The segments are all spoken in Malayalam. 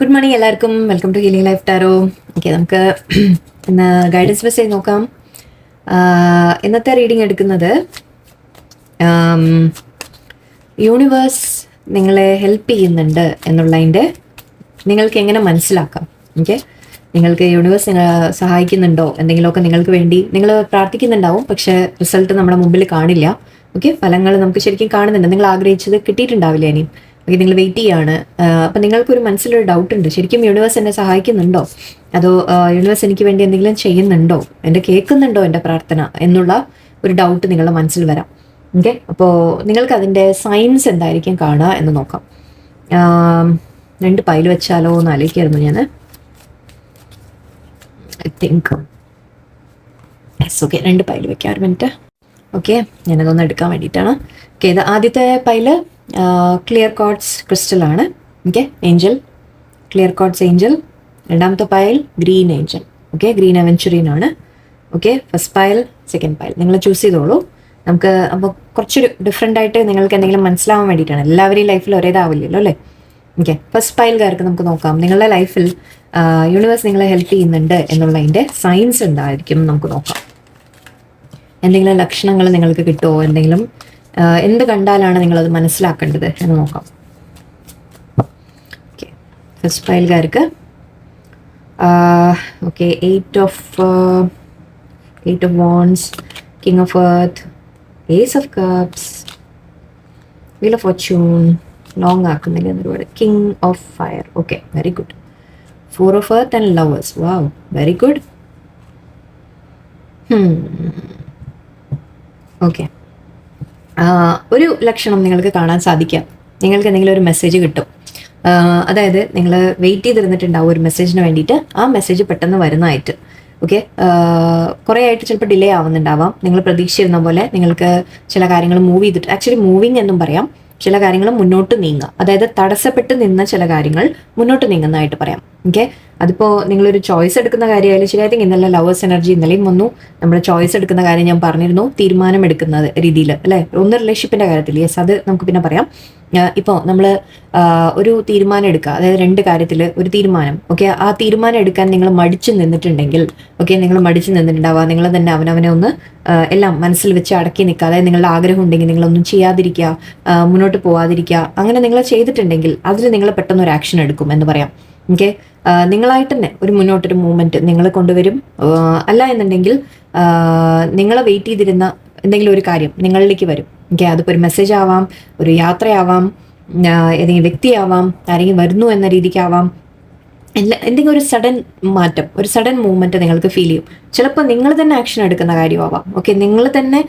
ഗുഡ് മോർണിംഗ് എല്ലാവർക്കും. Welcome to healing life tarot. Okay, നമുക്ക് ഇന്ന് ഗൈഡൻസ് മെസ്സേജ് നോക്കാം. ഇന്നത്തെ റീഡിംഗ് എടുക്കുന്നത് യൂണിവേഴ്സ് നിങ്ങളെ ഹെൽപ്പ് ചെയ്യുന്നുണ്ട് എന്നുള്ളതിൻ്റെ നിങ്ങൾക്ക് എങ്ങനെ മനസ്സിലാക്കാം. ഓക്കെ, നിങ്ങൾക്ക് യൂണിവേഴ്സ് സഹായിക്കുന്നുണ്ടോ, എന്തെങ്കിലുമൊക്കെ നിങ്ങൾക്ക് വേണ്ടി നിങ്ങൾ പ്രാർത്ഥിക്കുന്നുണ്ടാവും, പക്ഷേ റിസൾട്ട് നമ്മുടെ മുമ്പിൽ കാണില്ല. ഓക്കെ, ഫലങ്ങൾ നമുക്ക് ശരിക്കും കാണുന്നുണ്ട്, നിങ്ങൾ ആഗ്രഹിച്ചത് കിട്ടിയിട്ടുണ്ടാവില്ല ഇനിയും. ഓക്കെ, നിങ്ങൾ വെയിറ്റ് ചെയ്യാണ്. അപ്പം നിങ്ങൾക്കൊരു മനസ്സിലൊരു ഡൗട്ട് ഉണ്ട്, ശരിക്കും യൂണിവേഴ്സ് എന്നെ സഹായിക്കുന്നുണ്ടോ, അതോ യൂണിവേഴ്സ് എനിക്ക് വേണ്ടി എന്തെങ്കിലും ചെയ്യുന്നുണ്ടോ, എൻ്റെ കേൾക്കുന്നുണ്ടോ എൻ്റെ പ്രാർത്ഥന എന്നുള്ള ഒരു ഡൗട്ട് നിങ്ങളുടെ മനസ്സിൽ വരാം. ഓക്കെ, അപ്പോൾ നിങ്ങൾക്ക് അതിൻ്റെ സയൻസ് എന്തായിരിക്കും കാണുക എന്ന് നോക്കാം. 2 പൈൽ വെച്ചാലോ എന്ന് ആലോചിക്കായിരുന്നു ഞാൻ. I think yes. Okay, 2 pile വെക്കാം. 1 മിനിറ്റ്. ഓക്കെ, ഞാനതൊന്ന് എടുക്കാൻ വേണ്ടിയിട്ടാണ്. ഓക്കെ, ഇത് ആദ്യത്തെ പൈല് ക്ലിയർ കോർട്സ് ക്രിസ്റ്റലാണ്. Okay, angel, clear quartz angel. രണ്ടാമത്തെ pile green angel. Okay, green aventurine ആണ്. Okay, first pile, second pile നിങ്ങൾ ചൂസ് ചെയ്തോളൂ. നമുക്ക് അപ്പോൾ കുറച്ചൊരു ഡിഫറെൻ്റ് ആയിട്ട് നിങ്ങൾക്ക് എന്തെങ്കിലും മനസ്സിലാവാൻ വേണ്ടിയിട്ടാണ്. എല്ലാവരുടെയും ലൈഫിൽ ഒരേതാവില്ലല്ലോ അല്ലേ. ഓക്കെ, ഫസ്റ്റ് പൈൽകാർക്ക് നമുക്ക് നോക്കാം. നിങ്ങളുടെ ലൈഫിൽ യൂണിവേഴ്സ് നിങ്ങളെ ഹെൽപ്പ് ചെയ്യുന്നുണ്ട് എന്നുള്ളതിൻ്റെ സയൻസ് എന്തായിരിക്കും നമുക്ക് നോക്കാം. എന്തെങ്കിലും ലക്ഷണങ്ങൾ നിങ്ങൾക്ക് കിട്ടുമോ, എന്തെങ്കിലും എന്ത് കണ്ടാലാണ് നിങ്ങളത് മനസ്സിലാക്കേണ്ടത് എന്ന് നോക്കാം. ഓക്കെ, ഫസ്റ്റ് പൈൽകാർക്ക് okay, 8 of wands, king of earth, ace of cups, wheel of fortune, long ആക്കുന്നില്ല എന്നൊരുപാട്, king of fire. Okay, very good. 4 of earth and lovers. Wow, very good. Okay, ഒരു ലക്ഷണം നിങ്ങൾക്ക് കാണാൻ സാധിക്കാം, നിങ്ങൾക്ക് എന്തെങ്കിലും ഒരു മെസ്സേജ് കിട്ടും. അതായത് നിങ്ങൾ വെയിറ്റ് ചെയ്തിരുന്നിട്ടുണ്ടാവും ഒരു മെസ്സേജിന് വേണ്ടിയിട്ട്, ആ മെസ്സേജ് പെട്ടെന്ന് വരുന്നതായിട്ട്. ഓക്കെ, കുറേ ആയിട്ട് ചിലപ്പോൾ ഡിലേ ആവുന്നുണ്ടാവാം. നിങ്ങൾ പ്രതീക്ഷിച്ചിരുന്ന പോലെ നിങ്ങൾക്ക് ചില കാര്യങ്ങൾ മൂവ് ചെയ്തിട്ട്, ആക്ച്വലി മൂവിങ് എന്നും പറയാം, ചില കാര്യങ്ങൾ മുന്നോട്ട് നീങ്ങുക, അതായത് തടസ്സപ്പെട്ട് നിന്ന ചില കാര്യങ്ങൾ മുന്നോട്ട് നീങ്ങുന്നതായിട്ട് പറയാം. ഓക്കെ, അതിപ്പോൾ നിങ്ങളൊരു ചോയ്സ് എടുക്കുന്ന കാര്യമായാലും ശരി. ഐ തിങ്ക് ഇന്നലെ ലവേഴ്സ് എനർജി ഇന്നലെയും വന്നു. നമ്മുടെ ചോയ്സ് എടുക്കുന്ന കാര്യം ഞാൻ പറഞ്ഞിരുന്നു, തീരുമാനം എടുക്കുന്ന രീതിയിൽ അല്ലേ, ഒന്ന് റിലേഷൻഷിപ്പിൻ്റെ കാര്യത്തിൽ. യെസ്, അത് നമുക്ക് പിന്നെ പറയാം. ഇപ്പോൾ നമ്മൾ ഒരു തീരുമാനം എടുക്കുക, അതായത് 2 കാര്യത്തിൽ ഒരു തീരുമാനം. ഓക്കെ, ആ തീരുമാനം എടുക്കാൻ നിങ്ങൾ മടിച്ചു നിന്നിട്ടുണ്ടെങ്കിൽ, ഓക്കെ, നിങ്ങൾ മടിച്ചു നിന്നിട്ടുണ്ടാവുക, നിങ്ങൾ തന്നെ അവനവനെ ഒന്ന് എല്ലാം മനസ്സിൽ വെച്ച് അടക്കി നിൽക്കുക. അതായത് നിങ്ങളുടെ ആഗ്രഹം ഉണ്ടെങ്കിൽ നിങ്ങളൊന്നും ചെയ്യാതിരിക്കുക, മുന്നോട്ട് പോവാതിരിക്കുക, അങ്ങനെ നിങ്ങൾ ചെയ്തിട്ടുണ്ടെങ്കിൽ അതിൽ നിങ്ങൾ പെട്ടെന്ന് ഒരു ആക്ഷൻ എടുക്കും എന്ന് പറയാം. ഓക്കെ, നിങ്ങളായിട്ട് തന്നെ ഒരു മുന്നോട്ടൊരു മൂവ്മെൻറ്റ് നിങ്ങൾ കൊണ്ടുവരും. അല്ല എന്നുണ്ടെങ്കിൽ നിങ്ങളെ വെയിറ്റ് ചെയ്തിരുന്ന എന്തെങ്കിലും ഒരു കാര്യം നിങ്ങളിലേക്ക് വരും. ഓക്കെ, അതിപ്പോൾ ഒരു മെസ്സേജ് ആവാം, ഒരു യാത്രയാവാം, ഏതെങ്കിലും വ്യക്തിയാവാം, ആരെങ്കിലും വരുന്നു എന്ന രീതിക്കാവാം. എന്തെങ്കിലും ഒരു സഡൻ മാറ്റം, ഒരു സഡൻ മൂവ്മെൻറ്റ് നിങ്ങൾക്ക് ഫീൽ ചെയ്യും. ചിലപ്പോൾ നിങ്ങൾ തന്നെ ആക്ഷൻ എടുക്കുന്ന കാര്യമാവാം. ഓക്കെ, നിങ്ങൾ തന്നെ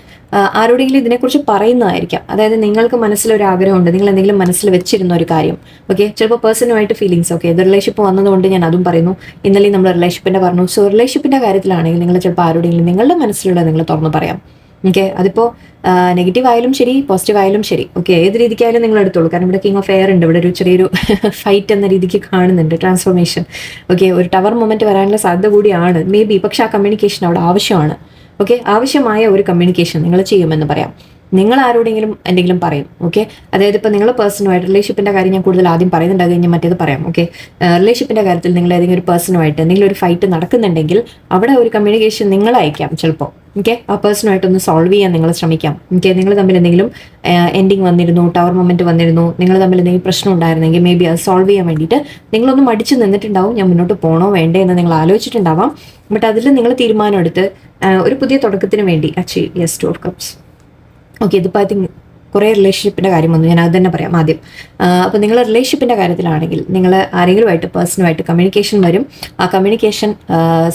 ആരോടെങ്കിലും ഇതിനെക്കുറിച്ച് പറയുന്നതായിരിക്കാം. അതായത് നിങ്ങൾക്ക് മനസ്സിലൊരു ആഗ്രഹമുണ്ട്, നിങ്ങൾ എന്തെങ്കിലും മനസ്സിൽ വെച്ചിരുന്ന ഒരു കാര്യം. ഓക്കെ, ചിലപ്പോൾ പേഴ്സണുമായിട്ട് ഫീലിങ്സ്. ഓക്കെ, ഇത് റിലേഷൻഷിപ്പ് വന്നതുകൊണ്ട് ഞാൻ അതും പറയുന്നു. ഇന്നലെയും നമ്മൾ റിലേഷൻഷിപ്പിൻ്റെ പറഞ്ഞു. സോ റിലേഷൻഷിപ്പിൻ്റെ കാര്യത്തിലാണെങ്കിൽ നിങ്ങൾ ചിലപ്പോൾ ആരോടെങ്കിലും നിങ്ങളുടെ മനസ്സിലുള്ള നിങ്ങൾ തുറന്ന് പറയാം. ഓക്കെ, അതിപ്പോൾ നെഗറ്റീവ് ആയാലും ശരി, പോസിറ്റീവ് ആയാലും ശരി. ഓക്കെ, ഏത് രീതിക്കായാലും നിങ്ങൾ എടുത്തോളൂ. കാരണം ഇവിടെ കിങ് ഓഫ് എയർ ഉണ്ട്, ഇവിടെ ഒരു ചെറിയൊരു ഫൈറ്റ് എന്ന രീതിക്ക് കാണുന്നുണ്ട്, ട്രാൻസ്ഫോർമേഷൻ. ഓക്കെ, ഒരു ടവർ മൊമെന്റ് വരാനുള്ള സാധ്യത കൂടിയാണ് മേ ബി. പക്ഷെ ആ കമ്മ്യൂണിക്കേഷൻ അവിടെ ആവശ്യമാണ്. ഓക്കെ, ആവശ്യമായ ഒരു കമ്മ്യൂണിക്കേഷൻ നിങ്ങൾ ചെയ്യുമെന്ന് പറയാം. നിങ്ങൾ ആരോടെങ്കിലും എന്തെങ്കിലും പറയും. ഓക്കെ, അതായത് ഇപ്പോൾ നിങ്ങൾ പേഴ്സണുമായിട്ട് റിലേഷൻഷിപ്പിൻ്റെ കാര്യം ഞാൻ കൂടുതൽ ആദ്യം പറയുന്നുണ്ട്, അത് കഴിഞ്ഞ് മറ്റേത് പറയാം. ഓക്കെ, റിലേഷൻഷിപ്പിൻ്റെ കാര്യത്തിൽ നിങ്ങൾ ഏതെങ്കിലും ഒരു പേഴ്സണുമായിട്ട് എന്തെങ്കിലും ഒരു ഫൈറ്റ് നടക്കുന്നുണ്ടെങ്കിൽ അവിടെ ഒരു കമ്മ്യൂണിക്കേഷൻ നിങ്ങൾ അയക്കാം ചിലപ്പോൾ. ഓക്കെ, ആ പേഴ്സണുമായിട്ടൊന്ന് സോൾവ് ചെയ്യാൻ നിങ്ങൾ ശ്രമിക്കാം. ഓക്കെ, നിങ്ങൾ തമ്മിൽ എന്തെങ്കിലും എൻഡിങ് വന്നിരുന്നു, ടവർ മൊമെന്റ് വന്നിരുന്നു, നിങ്ങൾ തമ്മിൽ എന്തെങ്കിലും പ്രശ്നം ഉണ്ടായിരുന്നെങ്കിൽ മേ ബി അത് സോൾവ് ചെയ്യാൻ വേണ്ടിയിട്ട് നിങ്ങളൊന്ന് മടിച്ച് നിന്നിട്ടുണ്ടാവും. ഞാൻ മുന്നോട്ട് പോകണോ വേണ്ടേ എന്ന് നിങ്ങൾ ആലോചിച്ചിട്ടുണ്ടാവാം. ബട്ട് അതിൽ നിങ്ങൾ തീരുമാനം എടുത്ത് ഒരു പുതിയ തുടക്കത്തിന് വേണ്ടി achieve. Yes, 2 of cups. Okay, ഇതിപ്പോൾ ഐ തിങ്ക് കുറേ റിലേഷൻഷിപ്പിൻ്റെ കാര്യം വന്നു, ഞാൻ അത് തന്നെ പറയാം ആദ്യം. അപ്പോൾ നിങ്ങൾ റിലേഷൻഷിപ്പിൻ്റെ കാര്യത്തിലാണെങ്കിൽ നിങ്ങൾ ആരെങ്കിലുമായിട്ട് പേഴ്സണുമായിട്ട് കമ്മ്യൂണിക്കേഷൻ വരും. ആ കമ്മ്യൂണിക്കേഷൻ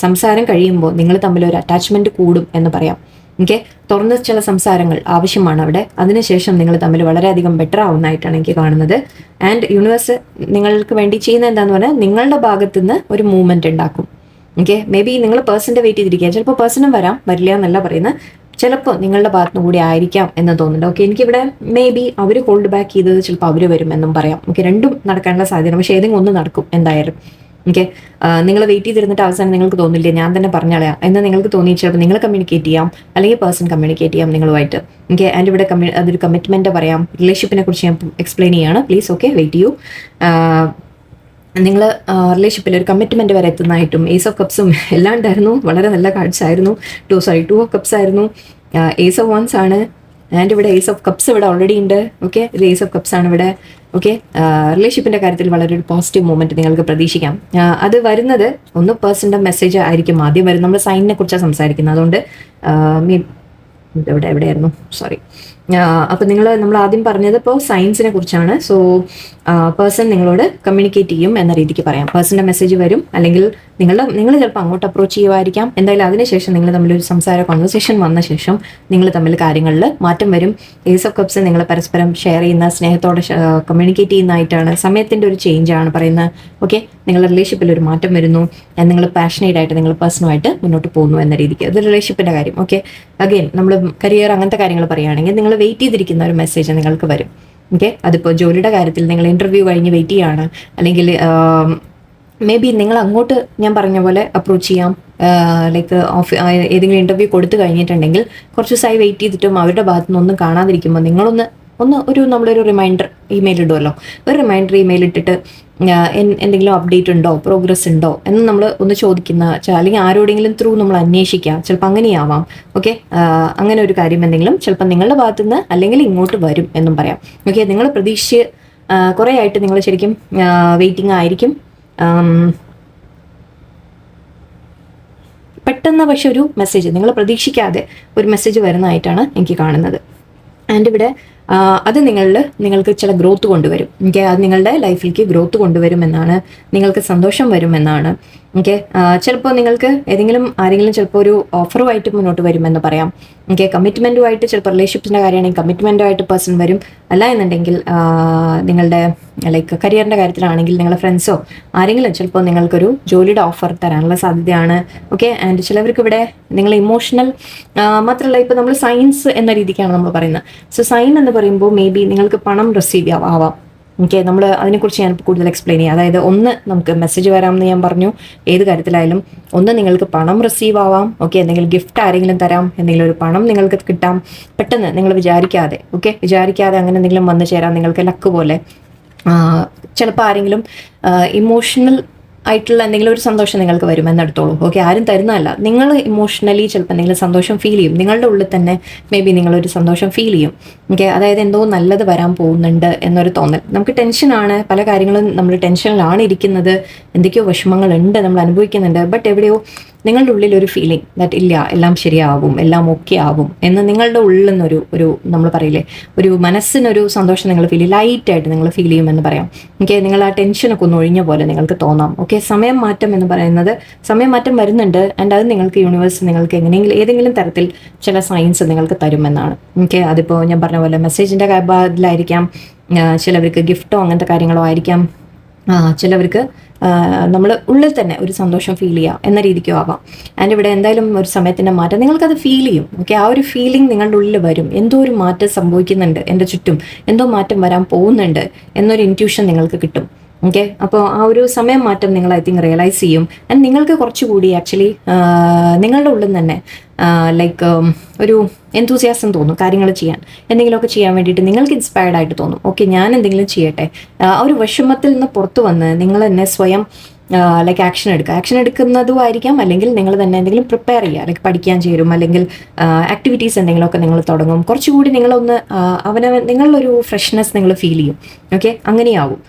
സംസാരം കഴിയുമ്പോൾ നിങ്ങൾ തമ്മിൽ ഒരു അറ്റാച്ച്മെൻറ്റ് കൂടും എന്ന് പറയാം. ഓക്കെ, തുറന്ന ചില സംസാരങ്ങൾ ആവശ്യമാണ് അവിടെ. അതിനുശേഷം നിങ്ങൾ തമ്മിൽ വളരെയധികം ബെറ്റർ ആവുന്നതായിട്ടാണ് എനിക്ക് കാണുന്നത്. ആൻഡ് യൂണിവേഴ്സ് നിങ്ങൾക്ക് വേണ്ടി ചെയ്യുന്നത് എന്താണെന്ന് പറഞ്ഞാൽ നിങ്ങളുടെ ഭാഗത്തു നിന്ന് ഒരു മൂവ്മെൻറ്റ് ഉണ്ടാക്കും. ഓക്കെ, മേ ബി നിങ്ങൾ പേഴ്സൻ്റെ വെയിറ്റ് ചെയ്തിരിക്കുക. ചിലപ്പോൾ പേഴ്സണും വരാം, വരില്ല എന്നല്ല പറയുന്നത്, ചിലപ്പോൾ നിങ്ങളുടെ ഭാഗത്തുനിന്ന് കൂടി ആയിരിക്കാം എന്ന് തോന്നുന്നുണ്ട്. ഓക്കെ, എനിക്കിവിടെ മേ ബി അവർ ഹോൾഡ് ബാക്ക് ചെയ്തത് ചിലപ്പോൾ അവർ വരും എന്നും പറയാം. ഓക്കെ, രണ്ടും നടക്കാനുള്ള സാധ്യത, പക്ഷേ ഏതെങ്കിലും ഒന്ന് നടക്കും എന്തായാലും. ഓക്കെ, നിങ്ങൾ വെയിറ്റ് ചെയ്തിരുന്നിട്ട് അവസാനം നിങ്ങൾക്ക് തോന്നില്ല ഞാൻ തന്നെ പറഞ്ഞളയാം എന്ന് നിങ്ങൾക്ക് തോന്നി, ചിലപ്പോൾ നിങ്ങൾ കമ്മ്യൂണിക്കേറ്റ് ചെയ്യാം, അല്ലെങ്കിൽ പേഴ്സൺ കമ്മ്യൂണിക്കേറ്റ് ചെയ്യാം നിങ്ങളുമായിട്ട്. ഓക്കെ, ആൻഡ് ഇവിടെ അതൊരു കമ്മിറ്റ്മെൻറ്റ് പറയാം. റിലേഷൻഷിപ്പിനെ കുറിച്ച് ഞാൻ എക്സ്പ്ലെയിൻ ചെയ്യാണ്, പ്ലീസ്. ഓക്കെ, വെയിറ്റ് ചെയ്യൂ. നിങ്ങൾ റിലേഷൻഷിപ്പിൽ ഒരു കമ്മിറ്റ്മെന്റ് വരെ എത്തുന്നതായിട്ടും ഏസ് ഓഫ് കപ്സും എല്ലാം ഉണ്ടായിരുന്നു. വളരെ നല്ല കാർഡ്സ് ആയിരുന്നു. ടു ഓഫ് കപ്സ് ആയിരുന്നു, ഏസ് ഓഫ് വൺസ് ആണ്, ആൻഡ് ഇവിടെ ഏസ് ഓഫ് കപ്സ് ഇവിടെ ഓൾറെഡി ഉണ്ട്. ഓക്കെ, ഇത് ഏസ് ഓഫ് കപ്സ് ആണ് ഇവിടെ. ഓക്കെ, റിലേഷൻഷിപ്പിന്റെ കാര്യത്തിൽ വളരെ ഒരു പോസിറ്റീവ് മൂവ്മെന്റ് നിങ്ങൾക്ക് പ്രതീക്ഷിക്കാം. അത് വരുന്നത് ഒന്ന് പേഴ്സണിന്റെ മെസ്സേജ് ആയിരിക്കും ആദ്യം വരും. നമ്മൾ സൈനിനെ കുറിച്ചാണ് സംസാരിക്കുന്നത്, അതുകൊണ്ട് എവിടെയായിരുന്നു, സോറി. അപ്പോൾ നമ്മൾ ആദ്യം പറഞ്ഞത് ഇപ്പോൾ സയൻസിനെ കുറിച്ചാണ്. സോ പേഴ്സൺ നിങ്ങളോട് കമ്മ്യൂണിക്കേറ്റ് ചെയ്യും എന്ന രീതിക്ക് പറയാം. പേഴ്സണിന്റെ മെസ്സേജ് വരും, അല്ലെങ്കിൽ നിങ്ങൾ ചിലപ്പോൾ അങ്ങോട്ട് അപ്രോച്ച് ചെയ്യുമായിരിക്കാം. എന്തായാലും അതിനുശേഷം നിങ്ങൾ തമ്മിലൊരു കോൺവെർസേഷൻ വന്ന ശേഷം നിങ്ങൾ തമ്മിൽ കാര്യങ്ങളിൽ മാറ്റം വരും. ഏസ് ഓഫ് കപ്സ് നിങ്ങൾ പരസ്പരം ഷെയർ ചെയ്യുന്ന, സ്നേഹത്തോടെ കമ്മ്യൂണിക്കേറ്റ് ചെയ്യുന്നതായിട്ടാണ്. സമയത്തിന്റെ ഒരു ചേഞ്ച് ആണ് പറയുന്നത്. ഓക്കെ, നിങ്ങളുടെ റിലേഷൻഷിപ്പിൽ ഒരു മാറ്റം വരുന്നു, നിങ്ങൾ പാഷനേറ്റ് ആയിട്ട് നിങ്ങൾ പേഴ്സണുമായിട്ട് മുന്നോട്ട് പോകുന്നു എന്ന രീതിക്ക്. അത് റിലേഷൻഷിപ്പിന്റെ കാര്യം. ഓക്കെ, അഗെയിൻ നമ്മൾ കരിയർ അങ്ങനത്തെ കാര്യങ്ങൾ പറയുകയാണെങ്കിൽ നിങ്ങൾ വെയിറ്റ് ചെയ്തിരിക്കുന്ന ഒരു മെസ്സേജ് നിങ്ങൾക്ക് വരും. ഓക്കെ, അതിപ്പോൾ ജോലിയുടെ കാര്യത്തിൽ നിങ്ങൾ ഇന്റർവ്യൂ കഴിഞ്ഞ് വെയിറ്റ് ചെയ്യാണ്, അല്ലെങ്കിൽ മേ ബി നിങ്ങൾ അങ്ങോട്ട് ഞാൻ പറഞ്ഞ പോലെ അപ്രോച്ച് ചെയ്യാം. ലൈക്ക് ഏതെങ്കിലും ഇന്റർവ്യൂ കൊടുത്തു കഴിഞ്ഞിട്ടുണ്ടെങ്കിൽ കുറച്ച് ദിവസമായി വെയിറ്റ് ചെയ്തിട്ടും അവരുടെ ഭാഗത്തു നിന്നൊന്നും കാണാതിരിക്കുമ്പോൾ നമ്മളൊരു റിമൈൻഡർ ഇമെയിൽ ഇടുമല്ലോ. ഒരു റിമൈൻഡർ ഇമെയിൽ ഇട്ടിട്ട് എന്തെങ്കിലും അപ്ഡേറ്റ് ഉണ്ടോ, പ്രോഗ്രസ് ഉണ്ടോ എന്ന് നമ്മൾ ഒന്ന് ചോദിക്കുന്ന, അല്ലെങ്കിൽ ആരോടെങ്കിലും ത്രൂ നമ്മൾ അന്വേഷിക്കുക. ചിലപ്പോൾ അങ്ങനെയാവാം. ഓക്കെ, അങ്ങനെ ഒരു കാര്യം എന്തെങ്കിലും ചിലപ്പോൾ നിങ്ങളുടെ ഭാഗത്തുനിന്ന് അല്ലെങ്കിൽ ഇങ്ങോട്ട് വരും എന്നും പറയാം. ഓക്കെ, നിങ്ങൾ പ്രതീക്ഷിച്ച് കുറേ ആയിട്ട് നിങ്ങൾ ശരിക്കും വെയിറ്റിംഗ് ആയിരിക്കും. പെട്ടെന്ന് പക്ഷെ ഒരു മെസ്സേജ് നിങ്ങൾ പ്രതീക്ഷിക്കാതെ ഒരു മെസ്സേജ് വരുന്നതായിട്ടാണ് എനിക്ക് കാണുന്നത്. ആൻഡ് ഇവിടെ അത് നിങ്ങൾക്ക് ചില ഗ്രോത്ത് കൊണ്ടുവരും. ഓക്കെ, അത് നിങ്ങളുടെ ലൈഫിലേക്ക് ഗ്രോത്ത് കൊണ്ടുവരുമെന്നാണ്, നിങ്ങൾക്ക് സന്തോഷം വരുമെന്നാണ്. ഓക്കെ, ചിലപ്പോൾ നിങ്ങൾക്ക് ആരെങ്കിലും ചിലപ്പോൾ ഒരു ഓഫറുമായിട്ട് മുന്നോട്ട് വരുമെന്ന് പറയാം. ഓക്കെ, കമ്മിറ്റ്മെൻറ്റുമായിട്ട് ചിലപ്പോൾ റിലേഷൻഷിപ്പിൻ്റെ കാര്യമാണെങ്കിൽ കമ്മിറ്റ്മെൻറ്റുമായിട്ട് പേഴ്സൺ വരും. അല്ല എന്നുണ്ടെങ്കിൽ നിങ്ങളുടെ ലൈക്ക് കരിയറിൻ്റെ കാര്യത്തിലാണെങ്കിൽ നിങ്ങളുടെ ഫ്രണ്ട്സോ ആരെങ്കിലും ചിലപ്പോൾ നിങ്ങൾക്കൊരു ജോലിയുടെ ഓഫർ തരാനുള്ള സാധ്യതയാണ്. ഓക്കെ, ആൻഡ് ചിലവർക്ക് ഇവിടെ നിങ്ങൾ ഇമോഷണൽ മാത്രമല്ല, ഇപ്പോൾ നമ്മൾ സയൻസ് എന്ന രീതിക്കാണ് നമ്മൾ പറയുന്നത്. സോ സൈൻ എന്ന് പറയുമ്പോൾ മേ ബി നിങ്ങൾക്ക് പണം റിസീവ് ആവാം. ഓക്കെ, നമ്മൾ അതിനെക്കുറിച്ച് ഞാൻ കൂടുതൽ എക്സ്പ്ലെയിൻ ചെയ്യാം. അതായത് ഒന്ന് നമുക്ക് മെസ്സേജ് വരാമെന്ന് ഞാൻ പറഞ്ഞു. ഏത് കാര്യത്തിലായാലും ഒന്ന് നിങ്ങൾക്ക് പണം റിസീവ് ആവാം. ഓക്കെ, എന്തെങ്കിലും ഗിഫ്റ്റ് ആരെങ്കിലും തരാം, എന്തെങ്കിലും ഒരു പണം നിങ്ങൾക്ക് കിട്ടാം പെട്ടെന്ന്, നിങ്ങൾ വിചാരിക്കാതെ. ഓക്കെ, വിചാരിക്കാതെ അങ്ങനെ എന്തെങ്കിലും വന്നു ചേരാം നിങ്ങൾക്ക് ലക്ക് പോലെ. ചിലപ്പോൾ ആരെങ്കിലും ഇമോഷണൽ ആയിട്ടുള്ള എന്തെങ്കിലും ഒരു സന്തോഷം നിങ്ങൾക്ക് വരും എന്നെടുത്തോളൂ. ഓക്കെ, ആരും തരുന്നതല്ല, നിങ്ങൾ ഇമോഷണലി ചിലപ്പോൾ എന്തെങ്കിലും സന്തോഷം ഫീൽ ചെയ്യും. നിങ്ങളുടെ ഉള്ളിൽ തന്നെ മേ ബി നിങ്ങളൊരു സന്തോഷം ഫീൽ ചെയ്യും. ഓക്കെ, അതായത് എന്തോ നല്ലത് വരാൻ പോകുന്നുണ്ട് എന്നൊരു തോന്നൽ. നമുക്ക് ടെൻഷനാണ്, പല കാര്യങ്ങളും നമ്മൾ ടെൻഷനിലാണ് ഇരിക്കുന്നത്, എന്തൊക്കെയോ വിഷമങ്ങളുണ്ട്, നമ്മൾ അനുഭവിക്കുന്നുണ്ട്. ബട്ട് എവിടെയോ നിങ്ങളുടെ ഉള്ളിൽ ഒരു ഫീലിംഗ് ദാറ്റ് ഇല്ല, എല്ലാം ശരിയാവും, എല്ലാം ഓക്കെ ആവും എന്ന് നിങ്ങളുടെ ഉള്ളിൽ നിന്നൊരു നമ്മൾ പറയില്ലേ, ഒരു മനസ്സിനൊരു സന്തോഷം നിങ്ങൾ ഫീൽ ചെയ്യും, ലൈറ്റായിട്ട് നിങ്ങൾ ഫീൽ ചെയ്യുമെന്ന് പറയാം. ഓക്കെ, നിങ്ങൾ ആ ടെൻഷനൊക്കെ ഒന്ന് ഒഴിഞ്ഞ പോലെ നിങ്ങൾക്ക് തോന്നാം. ഓക്കെ, സമയം മാറ്റം എന്ന് പറയുന്നത്, സമയം മാറ്റം വരുന്നുണ്ട്. ആൻഡ് അത് നിങ്ങൾക്ക് യൂണിവേഴ്സ് നിങ്ങൾക്ക് ഏതെങ്കിലും തരത്തിൽ ചില സയൻസ് നിങ്ങൾക്ക് തരുമെന്നാണ്. ഓക്കെ, അതിപ്പോൾ ഞാൻ പറഞ്ഞ പോലെ മെസ്സേജിൻ്റെ ഭാഗത്തിലായിരിക്കാം, ചിലവർക്ക് ഗിഫ്റ്റോ അങ്ങനത്തെ കാര്യങ്ങളോ ആയിരിക്കാം, ചിലവർക്ക് നമ്മൾ ഉള്ളിൽ തന്നെ ഒരു സന്തോഷം ഫീൽ ചെയ്യുക എന്ന രീതിക്കോ ആവാം. ആൻഡ് ഇവിടെ എന്തായാലും ഒരു സമയത്തിൻ്റെ മാറ്റം നിങ്ങൾക്കത് ഫീൽ ചെയ്യും. ഓക്കെ, ആ ഒരു ഫീലിംഗ് നിങ്ങളുടെ ഉള്ളിൽ വരും. എന്തോ ഒരു മാറ്റം സംഭവിക്കുന്നുണ്ട് എൻ്റെ ചുറ്റും, എന്തോ മാറ്റം വരാൻ പോകുന്നുണ്ട് എന്നൊരു ഇൻറ്റ്യൂഷൻ നിങ്ങൾക്ക് കിട്ടും. ഓക്കെ, അപ്പോൾ ആ ഒരു സമയം മാറ്റം നിങ്ങൾ ഐ തിങ്ക് റിയലൈസ് ചെയ്യും. ആൻഡ് നിങ്ങൾക്ക് കുറച്ചുകൂടി ആക്ച്വലി നിങ്ങളുടെ ഉള്ളിൽ തന്നെ ലൈക്ക് ഒരു എന്തൂസിയാസം തോന്നും കാര്യങ്ങൾ ചെയ്യാൻ, എന്തെങ്കിലുമൊക്കെ ചെയ്യാൻ വേണ്ടിയിട്ട് നിങ്ങൾക്ക് ഇൻസ്പയർഡ് ആയിട്ട് തോന്നും. ഓക്കെ, ഞാൻ എന്തെങ്കിലും ചെയ്യട്ടെ. ആ ഒരു വിഷമത്തിൽ നിന്ന് പുറത്തു വന്ന് നിങ്ങൾ തന്നെ സ്വയം ലൈക്ക് ആക്ഷൻ എടുക്കുന്നതുമായിരിക്കും, അല്ലെങ്കിൽ നിങ്ങൾ തന്നെ എന്തെങ്കിലും പ്രിപ്പയർ ചെയ്യുക, ലൈക്ക് പഠിക്കാൻ ചേരും, അല്ലെങ്കിൽ ആക്ടിവിറ്റീസ് എന്തെങ്കിലുമൊക്കെ നിങ്ങൾ തുടങ്ങും. കുറച്ചുകൂടി നിങ്ങളൊന്ന് നിങ്ങളൊരു ഫ്രഷ്നെസ് നിങ്ങൾ ഫീൽ ചെയ്യും. ഓക്കെ, അങ്ങനെയാവും.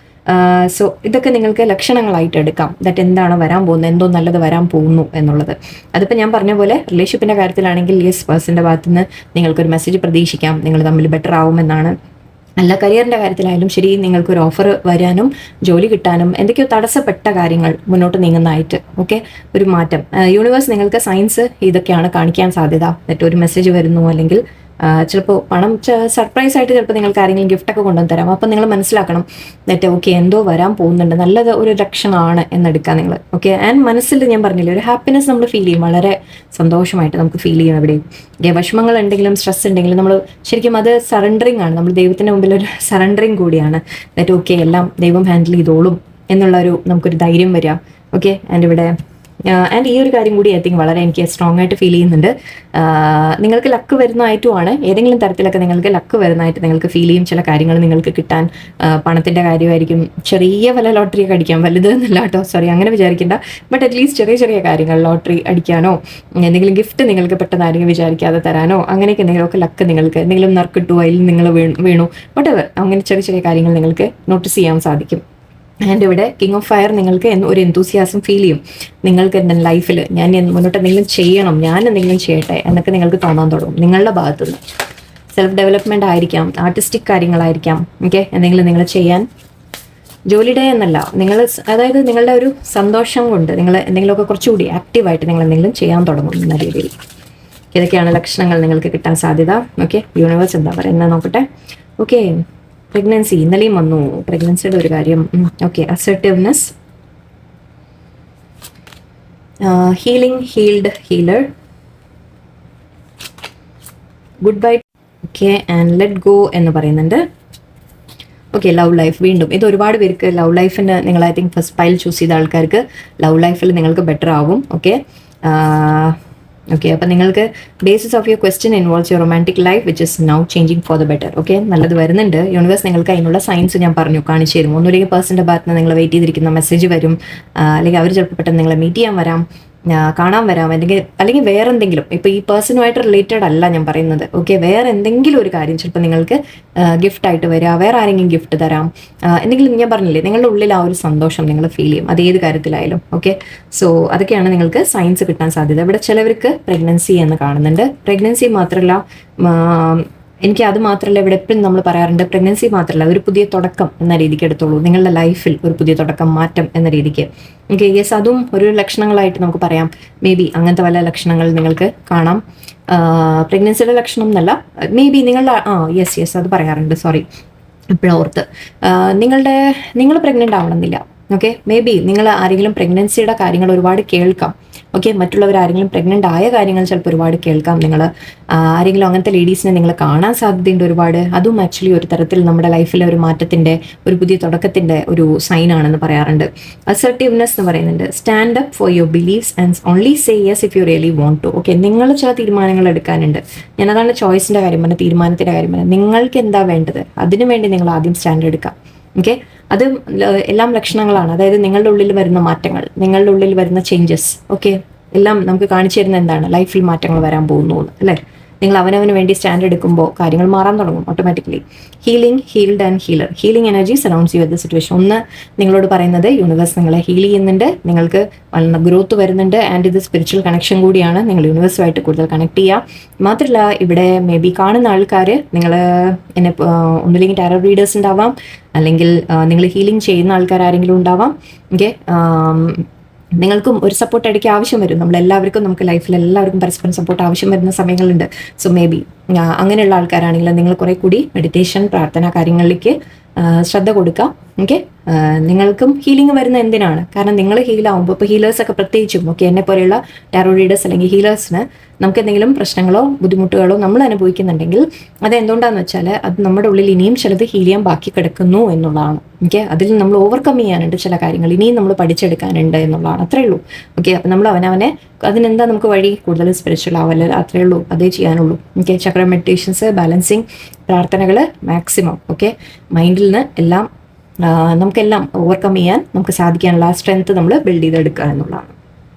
സോ ഇതൊക്കെ നിങ്ങൾക്ക് ലക്ഷണങ്ങളായിട്ട് എടുക്കാം. ദാറ്റ് എന്താണ് വരാൻ പോകുന്നത്, എന്തോ നല്ലത് വരാൻ പോകുന്നു എന്നുള്ളത്. അതിപ്പോൾ ഞാൻ പറഞ്ഞ പോലെ റിലേഷൻഷിപ്പിൻ്റെ കാര്യത്തിലാണെങ്കിൽ യെസ്, പേഴ്സൻ്റെ ഭാഗത്തുനിന്ന് നിങ്ങൾക്കൊരു മെസ്സേജ് പ്രതീക്ഷിക്കാം, നിങ്ങൾ തമ്മിൽ ബെറ്റർ ആവുമെന്നാണ്. അല്ല, കരിയറിൻ്റെ കാര്യത്തിലായാലും ശരി, നിങ്ങൾക്കൊരു ഓഫർ വരാനും ജോലി കിട്ടാനും എന്തൊക്കെയോ തടസ്സപ്പെട്ട കാര്യങ്ങൾ മുന്നോട്ട് നീങ്ങുന്നതായിട്ട് ഓക്കെ ഒരു മാറ്റം. യൂണിവേഴ്സ് നിങ്ങൾക്ക് സയൻസ് ഇതൊക്കെയാണ് കാണിക്കാൻ സാധ്യത. എന്നിട്ട് ഒരു മെസ്സേജ് വരുന്നു, അല്ലെങ്കിൽ ചിലപ്പോൾ പണം സർപ്രൈസ് ആയിട്ട് ചിലപ്പോൾ നിങ്ങൾക്ക് ആരെങ്കിലും ഗിഫ്റ്റൊക്കെ കൊണ്ടുവന്ന് തരാം. അപ്പം നിങ്ങൾ മനസ്സിലാക്കണം എന്നിട്ട് ഓക്കെ എന്തോ വരാൻ പോകുന്നുണ്ട്, നല്ലത് ഒരു ലക്ഷണമാണ് എന്നെടുക്കുക നിങ്ങൾ. ഓക്കെ, ആൻഡ് മനസ്സിൽ ഞാൻ പറഞ്ഞില്ലേ ഒരു ഹാപ്പിനെസ് നമ്മൾ ഫീൽ ചെയ്യും, വളരെ സന്തോഷമായിട്ട് നമുക്ക് ഫീൽ ചെയ്യും. എവിടെയും വിഷമങ്ങൾ ഉണ്ടെങ്കിലും സ്ട്രെസ് ഉണ്ടെങ്കിലും നമ്മൾ ശരിക്കും അത് സറണ്ടറിങ് ആണ്, നമ്മൾ ദൈവത്തിൻ്റെ മുമ്പിൽ ഒരു സറണ്ടറിങ് കൂടിയാണ്. എന്നിട്ട് ഓക്കെ എല്ലാം ദൈവം ഹാൻഡിൽ ചെയ്തോളും എന്നുള്ളൊരു നമുക്കൊരു ധൈര്യം വരിക. ഓക്കെ, ആൻഡ് ഇവിടെ ആൻഡ് ഈ ഒരു കാര്യം കൂടി ഐ തിങ്ക് വളരെ എനിക്ക് സ്ട്രോങ് ആയിട്ട് ഫീൽ ചെയ്യുന്നുണ്ട്. നിങ്ങൾക്ക് ലക്ക് വരുന്നതായിട്ടുമാണ്, ഏതെങ്കിലും തരത്തിലൊക്കെ നിങ്ങൾക്ക് ലക്ക് വരുന്നതായിട്ട് നിങ്ങൾക്ക് ഫീൽ ചെയ്യും. ചില കാര്യങ്ങൾ നിങ്ങൾക്ക് കിട്ടാൻ, പണത്തിൻ്റെ കാര്യമായിരിക്കും, ചെറിയ വല്ല ലോട്ടറി ഒക്കെ അടിക്കാം, വലുത് എന്നല്ല കേട്ടോ, സോറി അങ്ങനെ വിചാരിക്കേണ്ട. ബട്ട് അറ്റ്ലീസ്റ്റ് ചെറിയ ചെറിയ കാര്യങ്ങൾ, ലോട്ടറി അടിക്കാനോ എന്തെങ്കിലും ഗിഫ്റ്റ് നിങ്ങൾക്ക് പെട്ടെന്ന് ആരെങ്കിലും വിചാരിക്കാതെ തരാനോ അങ്ങനെയൊക്കെ എന്തെങ്കിലുമൊക്കെ ലക്ക് നിങ്ങൾക്ക് എന്തെങ്കിലും നറുക്കിട്ടു അതിൽ നിങ്ങൾ വീണു whatever, അങ്ങനെ ചെറിയ ചെറിയ കാര്യങ്ങൾ നിങ്ങൾക്ക് നോട്ടീസ് ചെയ്യാൻ സാധിക്കും. ആൻഡ് ഇവിടെ കിങ് ഓഫ് ഫയർ നിങ്ങൾക്ക് ഒരു എന്തൂസിയാസം ഫീൽ ചെയ്യും. നിങ്ങൾക്ക് എൻ്റെ ലൈഫിൽ ഞാൻ മുന്നോട്ട് എന്തെങ്കിലും ചെയ്യണം, ഞാൻ എന്തെങ്കിലും ചെയ്യട്ടെ എന്നൊക്കെ നിങ്ങൾക്ക് തോന്നാൻ തുടങ്ങും. നിങ്ങളുടെ ഭാഗത്തുനിന്ന് സെൽഫ് ഡെവലപ്മെൻറ്റ് ആയിരിക്കാം, ആർട്ടിസ്റ്റിക് കാര്യങ്ങളായിരിക്കാം, ഓക്കെ, എന്തെങ്കിലും നിങ്ങൾ ചെയ്യാൻ, ജോലിയുടെ എന്നല്ല, നിങ്ങൾ അതായത് നിങ്ങളുടെ ഒരു സന്തോഷം കൊണ്ട് നിങ്ങൾ എന്തെങ്കിലുമൊക്കെ കുറച്ചുകൂടി ആക്റ്റീവായിട്ട് നിങ്ങൾ എന്തെങ്കിലും ചെയ്യാൻ തുടങ്ങും എന്ന രീതിയിൽ. ഇതൊക്കെയാണ് ലക്ഷണങ്ങൾ നിങ്ങൾക്ക് കിട്ടാൻ സാധ്യത. ഓക്കെ, യൂണിവേഴ്സ് എന്താ പറയുന്നത് നോക്കട്ടെ. ഓക്കെ, പ്രഗ്നൻസി ഇന്നലെയും വന്നു, പ്രഗ്നൻസിയുടെ ഒരു കാര്യം. Okay, assertiveness, healing, healed, healer, good bye, okay, and let go എന്ന് പറയുന്നുണ്ട്. ഓക്കെ, ലവ് ലൈഫ്, വീണ്ടും ഇത് ഒരുപാട് പേർക്ക് ലവ് ലൈഫിന് നിങ്ങൾ I think first pile choose ചെയ്ത ആൾക്കാർക്ക് ലവ് ലൈഫിൽ നിങ്ങൾക്ക് ബെറ്റർ ആവും. ഓക്കെ, ഓക്കെ, അപ്പം നിങ്ങൾക്ക് basis of your question involves your romantic life which is now changing for the better. Okay, നല്ലത് വരുന്നുണ്ട്. യൂണിവേഴ്സ് നിങ്ങൾക്ക് അതിനുള്ള സയൻസ് ഞാൻ പറഞ്ഞു കാണിച്ചു തരും. ഒന്നുമില്ലെങ്കിൽ പേഴ്സൻ്റെ ഭാഗത്ത് നിന്ന് നിങ്ങൾ വെയിറ്റ് ചെയ്തിരിക്കുന്ന മെസ്സേജ് വരും, അല്ലെങ്കിൽ അവർ ചിലപ്പോൾ പെട്ടെന്ന് നിങ്ങളെ മീറ്റ് ചെയ്യാൻ വരാം, കാണാൻ വരാം, അല്ലെങ്കിൽ വേറെ എന്തെങ്കിലും, ഇപ്പോൾ ഈ പേഴ്സണുമായിട്ട് റിലേറ്റഡ് അല്ല ഞാൻ പറയുന്നത്. ഓക്കെ, വേറെ എന്തെങ്കിലും ഒരു കാര്യം ചിലപ്പോൾ നിങ്ങൾക്ക് ഗിഫ്റ്റായിട്ട് വരിക, വേറെ ആരെങ്കിലും ഗിഫ്റ്റ് തരാം, എന്തെങ്കിലും. ഞാൻ പറഞ്ഞില്ലേ, നിങ്ങളുടെ ഉള്ളിൽ ആ ഒരു സന്തോഷം നിങ്ങൾ ഫീൽ ചെയ്യും, അത് ഏത് കാര്യത്തിലായാലും. ഓക്കെ, സോ അതൊക്കെയാണ് നിങ്ങൾക്ക് സയൻസ് കിട്ടാൻ സാധ്യത. ഇവിടെ ചിലവർക്ക് പ്രഗ്നൻസി എന്ന് കാണുന്നുണ്ട്. പ്രഗ്നൻസി മാത്രമല്ല, എനിക്ക് അത് മാത്രമല്ല, ഇവിടെ എപ്പോഴും നമ്മൾ പറയാറുണ്ട്, പ്രഗ്നൻസി മാത്രമല്ല, ഒരു പുതിയ തുടക്കം എന്ന രീതിക്ക് എടുത്തോളൂ. നിങ്ങളുടെ ലൈഫിൽ ഒരു പുതിയ തുടക്കം, മാറ്റം എന്ന രീതിക്ക്. ഓക്കെ, യെസ്, അതും ഒരു ലക്ഷണങ്ങളായിട്ട് നമുക്ക് പറയാം. മേ ബി അങ്ങനത്തെ പല ലക്ഷണങ്ങൾ നിങ്ങൾക്ക് കാണാം. പ്രഗ്നൻസിയുടെ ലക്ഷണം എന്നല്ല, മേ ബി നിങ്ങളുടെ യെസ് അത് പറയാറുണ്ട്, സോറി ഇപ്പോഴോർത്ത്. നിങ്ങൾ പ്രഗ്നൻ്റ് ആവണമെന്നില്ല. ഓക്കെ, മേ ബി നിങ്ങൾ ആരെങ്കിലും പ്രഗ്നൻസിയുടെ കാര്യങ്ങൾ ഒരുപാട് കേൾക്കാം. ഓക്കെ, മറ്റുള്ളവർ ആരെങ്കിലും പ്രഗ്നൻ്റ് ആയ കാര്യങ്ങൾ ചിലപ്പോൾ ഒരുപാട് കേൾക്കാം. നിങ്ങൾ ആരെങ്കിലും അങ്ങനത്തെ ലേഡീസിനെ നിങ്ങൾ കാണാൻ സാധ്യതയുണ്ട് ഒരുപാട്. അതും ആക്ച്വലി ഒരു തരത്തിൽ നമ്മുടെ ലൈഫിലെ ഒരു മാറ്റത്തിൻ്റെ, ഒരു പുതിയ തുടക്കത്തിൻ്റെ ഒരു സൈനാണെന്ന് പറയാറുണ്ട്. അസർട്ടീവ്നെസ് എന്ന് പറയുന്നുണ്ട്. Stand up for your beliefs and only say yes if you really want to. Okay, നിങ്ങൾ ചില തീരുമാനങ്ങൾ എടുക്കാനുണ്ട്. ഞാനതാണ് ചോയ്സിൻ്റെ കാര്യം പറഞ്ഞത്, തീരുമാനത്തിൻ്റെ കാര്യം പറഞ്ഞത്. നിങ്ങൾക്ക് എന്താ വേണ്ടത്, അതിനു വേണ്ടി നിങ്ങൾ ആദ്യം സ്റ്റാൻഡ് എടുക്കാം. ഓക്കെ, അത് എല്ലാം ലക്ഷണങ്ങളാണ്. അതായത് നിങ്ങളുടെ ഉള്ളിൽ വരുന്ന മാറ്റങ്ങൾ, നിങ്ങളുടെ ഉള്ളിൽ വരുന്ന ചേഞ്ചസ്, ഓക്കെ, എല്ലാം നമുക്ക് കാണിച്ചു തരുന്ന എന്താണ്, ലൈഫിൽ മാറ്റങ്ങൾ വരാൻ പോകുന്നു അല്ലേ. നിങ്ങൾ അവനവന് വേണ്ടി സ്റ്റാൻഡ് എടുക്കുമ്പോൾ കാര്യങ്ങൾ മാറാൻ തുടങ്ങും automatically. Healing, healed and healer. Healing energy surrounds you at the situation. ഒന്ന് നിങ്ങളോട് പറയുന്നത് യൂണിവേഴ്സ് നിങ്ങളെ ഹീൽ ചെയ്യുന്നുണ്ട്, നിങ്ങൾക്ക് വളരെ ഗ്രോത്ത് വരുന്നുണ്ട്, ആൻഡ് ഇത് സ്പിരിച്വൽ കണക്ഷൻ കൂടിയാണ്. നിങ്ങൾ യൂണിവേഴ്സുമായിട്ട് കൂടുതൽ കണക്ട് ചെയ്യുക. മാത്രമല്ല, ഇവിടെ മേ ബി കാണുന്ന ആൾക്കാർ നിങ്ങൾ എന്നെ ഒന്നുമില്ലെങ്കിൽ ടാരോ റീഡേഴ്സ് ഉണ്ടാവാം, അല്ലെങ്കിൽ നിങ്ങൾ ഹീലിംഗ് ചെയ്യുന്ന ആൾക്കാർ ആരെങ്കിലും ഉണ്ടാവാം. ഓക്കെ, നിങ്ങൾക്കും ഒരു സപ്പോർട്ട് ഇടയ്ക്ക് ആവശ്യം വരും. നമ്മളെല്ലാവർക്കും, നമുക്ക് ലൈഫിൽ എല്ലാവർക്കും പരസ്പരം സപ്പോർട്ട് ആവശ്യം വരുന്ന സമയങ്ങളുണ്ട്. സോ മേ ബി അങ്ങനെയുള്ള ആൾക്കാരാണെങ്കിൽ നിങ്ങൾ കുറെ കൂടി മെഡിറ്റേഷൻ, പ്രാർത്ഥന കാര്യങ്ങളിലേക്ക് ശ്രദ്ധ കൊടുക്കുക. ഓക്കെ, നിങ്ങൾക്കും ഹീലിംഗ് വരുന്ന എന്തിനാണ്, കാരണം നിങ്ങൾ ഹീലാവുമ്പോൾ, ഇപ്പോൾ ഹീലേഴ്സൊക്കെ പ്രത്യേകിച്ചും, ഓക്കെ, എന്നെ പോലെയുള്ള ടാരോ റീഡേഴ്സ് അല്ലെങ്കിൽ ഹീലേഴ്സിന് നമുക്ക് എന്തെങ്കിലും പ്രശ്നങ്ങളോ ബുദ്ധിമുട്ടുകളോ നമ്മൾ അനുഭവിക്കുന്നുണ്ടെങ്കിൽ അത് എന്തുകൊണ്ടാണെന്ന് വെച്ചാൽ അത് നമ്മുടെ ഉള്ളിൽ ഇനിയും ചിലത് ഹീൽ ചെയ്യാൻ ബാക്കി കിടക്കുന്നു എന്നുള്ളതാണ്. ഓക്കെ, അതിൽ നമ്മൾ ഓവർകം ചെയ്യാനുണ്ട്, ചില കാര്യങ്ങൾ ഇനിയും നമ്മൾ പഠിച്ചെടുക്കാനുണ്ട് എന്നുള്ളതാണ്. അത്രേ ഉള്ളൂ. ഓക്കെ, അപ്പം നമ്മൾ അവനവനെ അതിനെന്താ നമുക്ക് വഴി, കൂടുതൽ സ്പിരിച്വൽ ആവല്ല, അത്രേ ഉള്ളൂ, അതേ ചെയ്യാനുള്ളൂ. ഓക്കെ, ചക്ര മെഡിറ്റേഷൻസ്, ബാലൻസിങ്, പ്രാർത്ഥനകൾ മാക്സിമം. ഓക്കെ, മൈൻഡിൽ നിന്ന് എല്ലാം നമുക്കെല്ലാം ഓവർകം ചെയ്യാൻ നമുക്ക് സാധിക്കാനുള്ള ആ സ്ട്രെങ്ത് നമ്മൾ ബിൽഡ് ചെയ്തെടുക്കുക എന്നുള്ളതാണ്.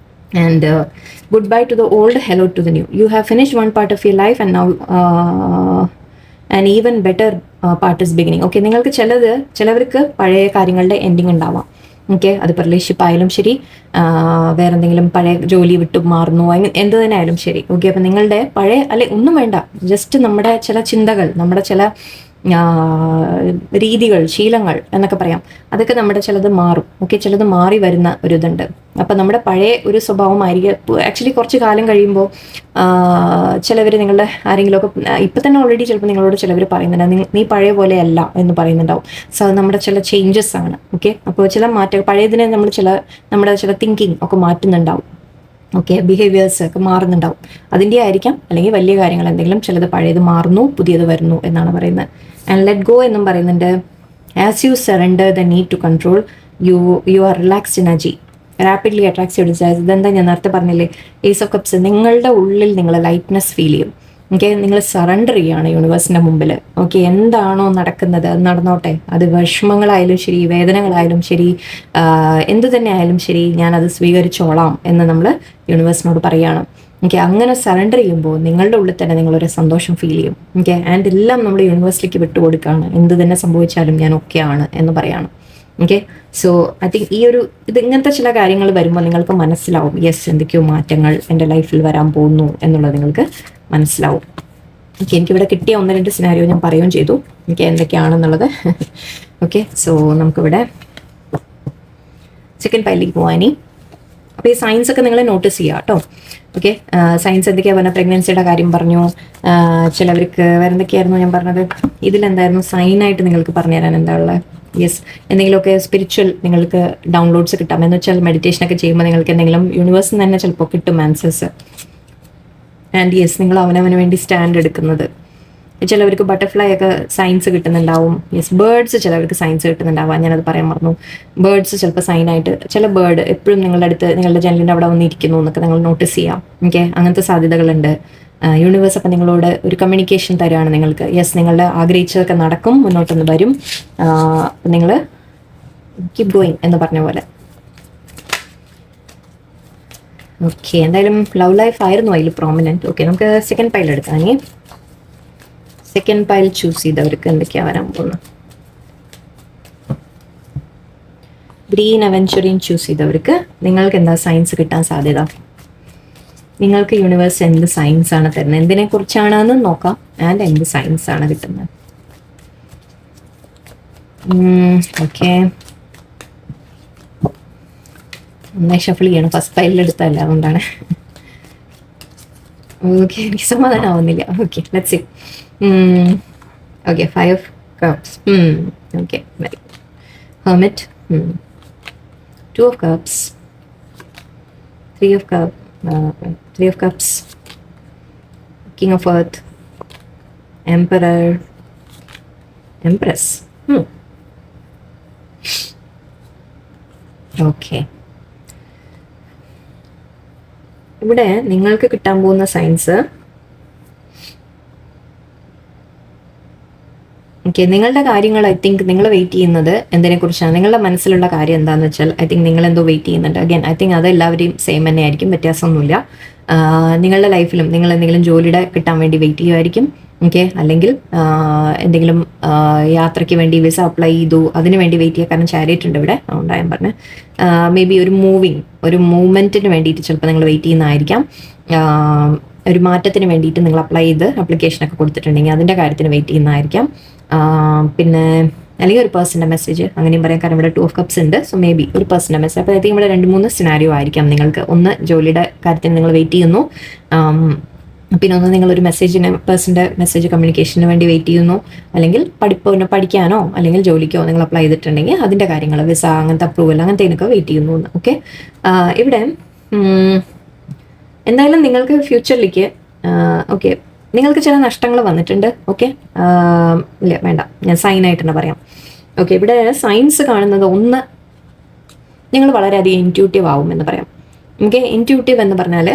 And good bye to the old, hello to the new. You have finished one part of your life and now and even better part is beginning. Okay, നിങ്ങൾക്ക് ചിലവർക്ക് പഴയ കാര്യങ്ങളുടെ എൻഡിങ് ഉണ്ടാവാം. ഓക്കെ, അതിപ്പോൾ റിലേഷൻഷിപ്പ് ആയാലും ശരി, വേറെ എന്തെങ്കിലും പഴയ ജോലി വിട്ടു മാറുന്നു, അങ്ങനെ എന്ത് തന്നെ ആയാലും ശരി. ഓക്കെ, അപ്പം നിങ്ങളുടെ പഴയ, അല്ലെ ഒന്നും വേണ്ട, ജസ്റ്റ് നമ്മുടെ ചില ചിന്തകൾ, നമ്മുടെ ചില രീതികൾ, ശീലങ്ങൾ എന്നൊക്കെ പറയാം, അതൊക്കെ നമ്മുടെ ചിലത് മാറും. ഓക്കെ, ചിലത് മാറി വരുന്ന ഒരു ഇതുണ്ട്. അപ്പം നമ്മുടെ പഴയ ഒരു സ്വഭാവമായിരിക്കും ആക്ച്വലി കുറച്ച് കാലം കഴിയുമ്പോൾ ചിലവർ നിങ്ങളുടെ ആരെങ്കിലുമൊക്കെ ഇപ്പം തന്നെ ഓൾറെഡി ചിലപ്പോൾ നിങ്ങളോട് ചിലവർ പറയുന്നുണ്ട്, നീ പഴയ പോലെ അല്ല എന്ന് പറയുന്നുണ്ടാവും. സോ അത് നമ്മുടെ ചില ചേഞ്ചസ് ആണ്. ഓക്കെ, അപ്പോൾ ചില മാറ്റം, പഴയതിനെ നമ്മുടെ ചില തിങ്കിങ് ഒക്കെ മാറ്റുന്നുണ്ടാവും. ഓക്കെ, ബിഹേവിയേഴ്സ് ഒക്കെ മാറുന്നുണ്ടാവും. അതിൻ്റെ ആയിരിക്കാം, അല്ലെങ്കിൽ വലിയ കാര്യങ്ങൾ എന്തെങ്കിലും, ചിലത് പഴയത് മാറുന്നു, പുതിയത് വരുന്നു എന്നാണ് പറയുന്നത്. ആൻഡ് ലെറ്റ് ഗോ എന്നും പറയുന്നുണ്ട്. As you surrender the need to control, you are relaxed energy. Rapidly attracts your desires. ഇതെന്താ ഞാൻ നേരത്തെ പറഞ്ഞില്ലേ, ഏസ് ഓഫ് കപ്സ്. നിങ്ങളുടെ ഉള്ളിൽ നിങ്ങൾ ലൈറ്റ്നെസ് ഫീൽ ചെയ്യും. ഓക്കെ, നിങ്ങൾ സറണ്ടർ ചെയ്യാണ് യൂണിവേഴ്സിൻ്റെ മുമ്പിൽ. ഓക്കെ, എന്താണോ നടക്കുന്നത് അത് നടന്നോട്ടെ. അത് വിഷമങ്ങളായാലും ശരി, വേദനകളായാലും ശരി, എന്തു തന്നെ ആയാലും ശരി, ഞാനത് സ്വീകരിച്ചോളാം എന്ന് നമ്മൾ യൂണിവേഴ്സിനോട് പറയുകയാണ്. ഓക്കെ, അങ്ങനെ സറണ്ടർ ചെയ്യുമ്പോൾ നിങ്ങളുടെ ഉള്ളിൽ തന്നെ നിങ്ങളൊരു സന്തോഷം ഫീൽ ചെയ്യും. ഓക്കെ, ആൻഡ് എല്ലാം നമ്മൾ യൂണിവേഴ്സിലേക്ക് വിട്ടുകൊടുക്കുകയാണ്. എന്ത് തന്നെ സംഭവിച്ചാലും ഞാൻ ഓക്കെയാണ് എന്ന് പറയാണ്. ഓക്കെ, സോ ഐ തിങ്ക് ഇങ്ങനത്തെ ചില കാര്യങ്ങൾ വരുമ്പോൾ നിങ്ങൾക്ക് മനസ്സിലാവും, യെസ്, എന്തൊക്കെയോ മാറ്റങ്ങൾ എൻ്റെ ലൈഫിൽ വരാൻ പോകുന്നു എന്നുള്ളത് നിങ്ങൾക്ക് മനസ്സിലാവും. ഓക്കെ, എനിക്കിവിടെ കിട്ടിയ 1-2 സിനാരിയോ ഞാൻ പറയുകയും ചെയ്തു, എനിക്ക് എന്തൊക്കെയാണെന്നുള്ളത്. ഓക്കെ, സോ നമുക്കിവിടെ സെക്കൻഡ് പൈലിലേക്ക് പോകാനി. അപ്പോൾ ഈ സയൻസ് ഒക്കെ നിങ്ങൾ നോട്ടീസ് ചെയ്യുക കേട്ടോ. ഓക്കെ, സയൻസ് എന്തൊക്കെയാണ് പറഞ്ഞത്? പ്രഗ്നൻസിയുടെ കാര്യം പറഞ്ഞു, ചിലവർക്ക് വേറെ എന്തൊക്കെയായിരുന്നു ഞാൻ പറഞ്ഞത്? ഇതിലെന്തായിരുന്നു സൈനായിട്ട് നിങ്ങൾക്ക് പറഞ്ഞുതരാൻ എന്താ ഉള്ളത്? യെസ്, എന്തെങ്കിലുമൊക്കെ സ്പിരിച്വൽ നിങ്ങൾക്ക് ഡൗൺലോഡ്സ് കിട്ടാം. എന്ന് വെച്ചാൽ മെഡിറ്റേഷനൊക്കെ ചെയ്യുമ്പോൾ നിങ്ങൾക്ക് എന്തെങ്കിലും യൂണിവേഴ്സിൽ തന്നെ ചിലപ്പോൾ കിട്ടും ആൻസേഴ്സ്. ആൻഡ് യെസ്, നിങ്ങൾ അവനവന് വേണ്ടി സ്റ്റാൻഡ് എടുക്കുന്നത്. ചിലവർക്ക് ബട്ടർഫ്ലൈ ഒക്കെ സയൻസ് കിട്ടുന്നുണ്ടാവും. യെസ്, ബേർഡ്സ് ചിലവർക്ക് സയൻസ് കിട്ടുന്നുണ്ടാവാം. ഞാനത് പറയാൻ മറന്നു. ബേർഡ്സ് ചിലപ്പോൾ സൈനായിട്ട്, ചില ബേർഡ് എപ്പോഴും നിങ്ങളുടെ അടുത്ത് നിങ്ങളുടെ ജനലിൻ്റെ അവിടെ വന്നിരിക്കുന്നു എന്നൊക്കെ നിങ്ങൾ നോട്ടീസ് ചെയ്യാം. ഓക്കെ, അങ്ങനത്തെ സാധ്യതകളുണ്ട്. യൂണിവേഴ്സ് അപ്പം നിങ്ങളോട് ഒരു കമ്മ്യൂണിക്കേഷൻ തരുകയാണ് നിങ്ങൾക്ക്. യെസ്, നിങ്ങളുടെ ആഗ്രഹിച്ചതൊക്കെ നടക്കും, മുന്നോട്ടൊന്ന് വരും. നിങ്ങൾ കീപ് ഗോയിങ് എന്ന് പറഞ്ഞ പോലെ. ഓക്കെ, എന്തായാലും ലവ് ലൈഫ് ആയിരുന്നു അതിൽ പ്രോമിനൻറ്റ്. ഓക്കെ, നമുക്ക് സെക്കൻഡ് പൈൽ എടുക്കാം. സെക്കൻഡ് പൈൽ ചൂസ് ചെയ്തവർക്ക് എന്തൊക്കെയാണ് വരാൻ പോകുന്നത്? ഗ്രീൻ അവെഞ്ചറിൻ ചൂസ് ചെയ്തവർക്ക് നിങ്ങൾക്ക് എന്താ സയൻസ് കിട്ടാൻ സാധ്യത? നിങ്ങൾക്ക് യൂണിവേഴ്സ് എന്ത് സയൻസ് ആണ് തരുന്നത്? എന്തിനെ കുറിച്ചാണെന്ന് നോക്കാം. ആൻഡ് എന്ത് സയൻസ് ആണ് കിട്ടുന്നത്? ഓക്കെ, നന്നായി ഷഫിൾ ചെയ്യണം. ഫസ്റ്റ് പൈലിൽ എടുത്തല്ല, അതുകൊണ്ടാണ്. ഓക്കെ, എനിക്ക് സമാധാനമാവുന്നില്ല. Okay, let's see. Okay, 5 cups. Okay, very good. Hermit, 2 of cups, 3 of cups, King of Earth, Emperor, Empress. Okay, ഇവിടെ നിങ്ങൾക്ക് കിട്ടാൻ പോകുന്ന സയൻസ്, ഓക്കെ, നിങ്ങളുടെ കാര്യങ്ങൾ ഐ തിങ്ക് നിങ്ങൾ വെയിറ്റ് ചെയ്യുന്നത് എന്തിനെക്കുറിച്ചാണ്? നിങ്ങളുടെ മനസ്സിലുള്ള കാര്യം എന്താണെന്ന് വെച്ചാൽ ഐ തിങ്ക് നിങ്ങൾ എന്തോ വെയിറ്റ് ചെയ്യുന്നുണ്ട്. അഗൈൻ ഐ തിങ്ക് അത് എല്ലാവരെയും സെയിം തന്നെ ആയിരിക്കും, വ്യത്യാസമൊന്നുമില്ല. നിങ്ങളുടെ ലൈഫിലും നിങ്ങൾ എന്തെങ്കിലും ജോലിയുടെ കിട്ടാൻ വേണ്ടി വെയിറ്റ് ചെയ്യുമായിരിക്കും. ഓക്കെ, അല്ലെങ്കിൽ എന്തെങ്കിലും യാത്രയ്ക്ക് വേണ്ടി വിസ അപ്ലൈ ചെയ്തു, അതിന് വേണ്ടി വെയിറ്റ് ചെയ്യുക. കാരണം ചാരിയറ്റ് ഉണ്ട് ഇവിടെ, അതുകൊണ്ടാണ് ഞാൻ പറഞ്ഞത്. മേ ബി ഒരു മൂവ്മെൻറ്റിന് വേണ്ടിയിട്ട് ചിലപ്പോൾ നിങ്ങൾ വെയിറ്റ് ചെയ്യുന്നതായിരിക്കാം. ഒരു മാറ്റത്തിന് വേണ്ടിയിട്ട് നിങ്ങൾ അപ്ലൈ ചെയ്ത് അപ്ലിക്കേഷനൊക്കെ കൊടുത്തിട്ടുണ്ടെങ്കിൽ അതിൻ്റെ കാര്യത്തിന് വെയിറ്റ് ചെയ്യുന്നതായിരിക്കാം. പിന്നെ അല്ലെങ്കിൽ ഒരു പേഴ്സൻ്റെ മെസ്സേജ്, അങ്ങനെയും പറയാം. കാരണം ഇവിടെ 2 of cups ഉണ്ട്. സോ മേ ബി ഒരു പേഴ്സൻ്റെ മെസ്സേജ്. അപ്പോൾ ഇവിടെ 2-3 സിനാരിയോ ആയിരിക്കാം നിങ്ങൾക്ക്. ഒന്ന്, ജോലിയുടെ കാര്യത്തിന് നിങ്ങൾ വെയിറ്റ് ചെയ്യുന്നു. പിന്നെ ഒന്ന്, നിങ്ങളൊരു പേഴ്സൻ്റെ മെസ്സേജ് കമ്മ്യൂണിക്കേഷന് വേണ്ടി വെയിറ്റ് ചെയ്യുന്നു. അല്ലെങ്കിൽ പഠിക്കാനോ അല്ലെങ്കിൽ ജോലിക്കോ നിങ്ങൾ അപ്ലൈ ചെയ്തിട്ടുണ്ടെങ്കിൽ അതിൻ്റെ കാര്യങ്ങൾ, വിസ, അങ്ങനത്തെ അപ്രൂവൽ, അങ്ങനത്തേനൊക്കെ വെയിറ്റ് ചെയ്യുന്നു. ഓക്കെ, ഇവിടെ എന്തായാലും നിങ്ങൾക്ക് ഫ്യൂച്ചറിലേക്ക് ഓക്കെ നിങ്ങൾക്ക് ചില നഷ്ടങ്ങൾ വന്നിട്ടുണ്ട്. ഓക്കെ, ഇല്ല വേണ്ട, ഞാൻ സൈനായിട്ട് തന്നെ പറയാം. ഓക്കെ, ഇവിടെ സയൻസ് കാണുന്നത്, ഒന്ന്, നിങ്ങൾ വളരെയധികം ഇൻറ്റ്യൂട്ടീവ് ആവും എന്ന് പറയാം. ഓക്കെ, ഇൻറ്റ്യൂട്ടീവ് എന്ന് പറഞ്ഞാൽ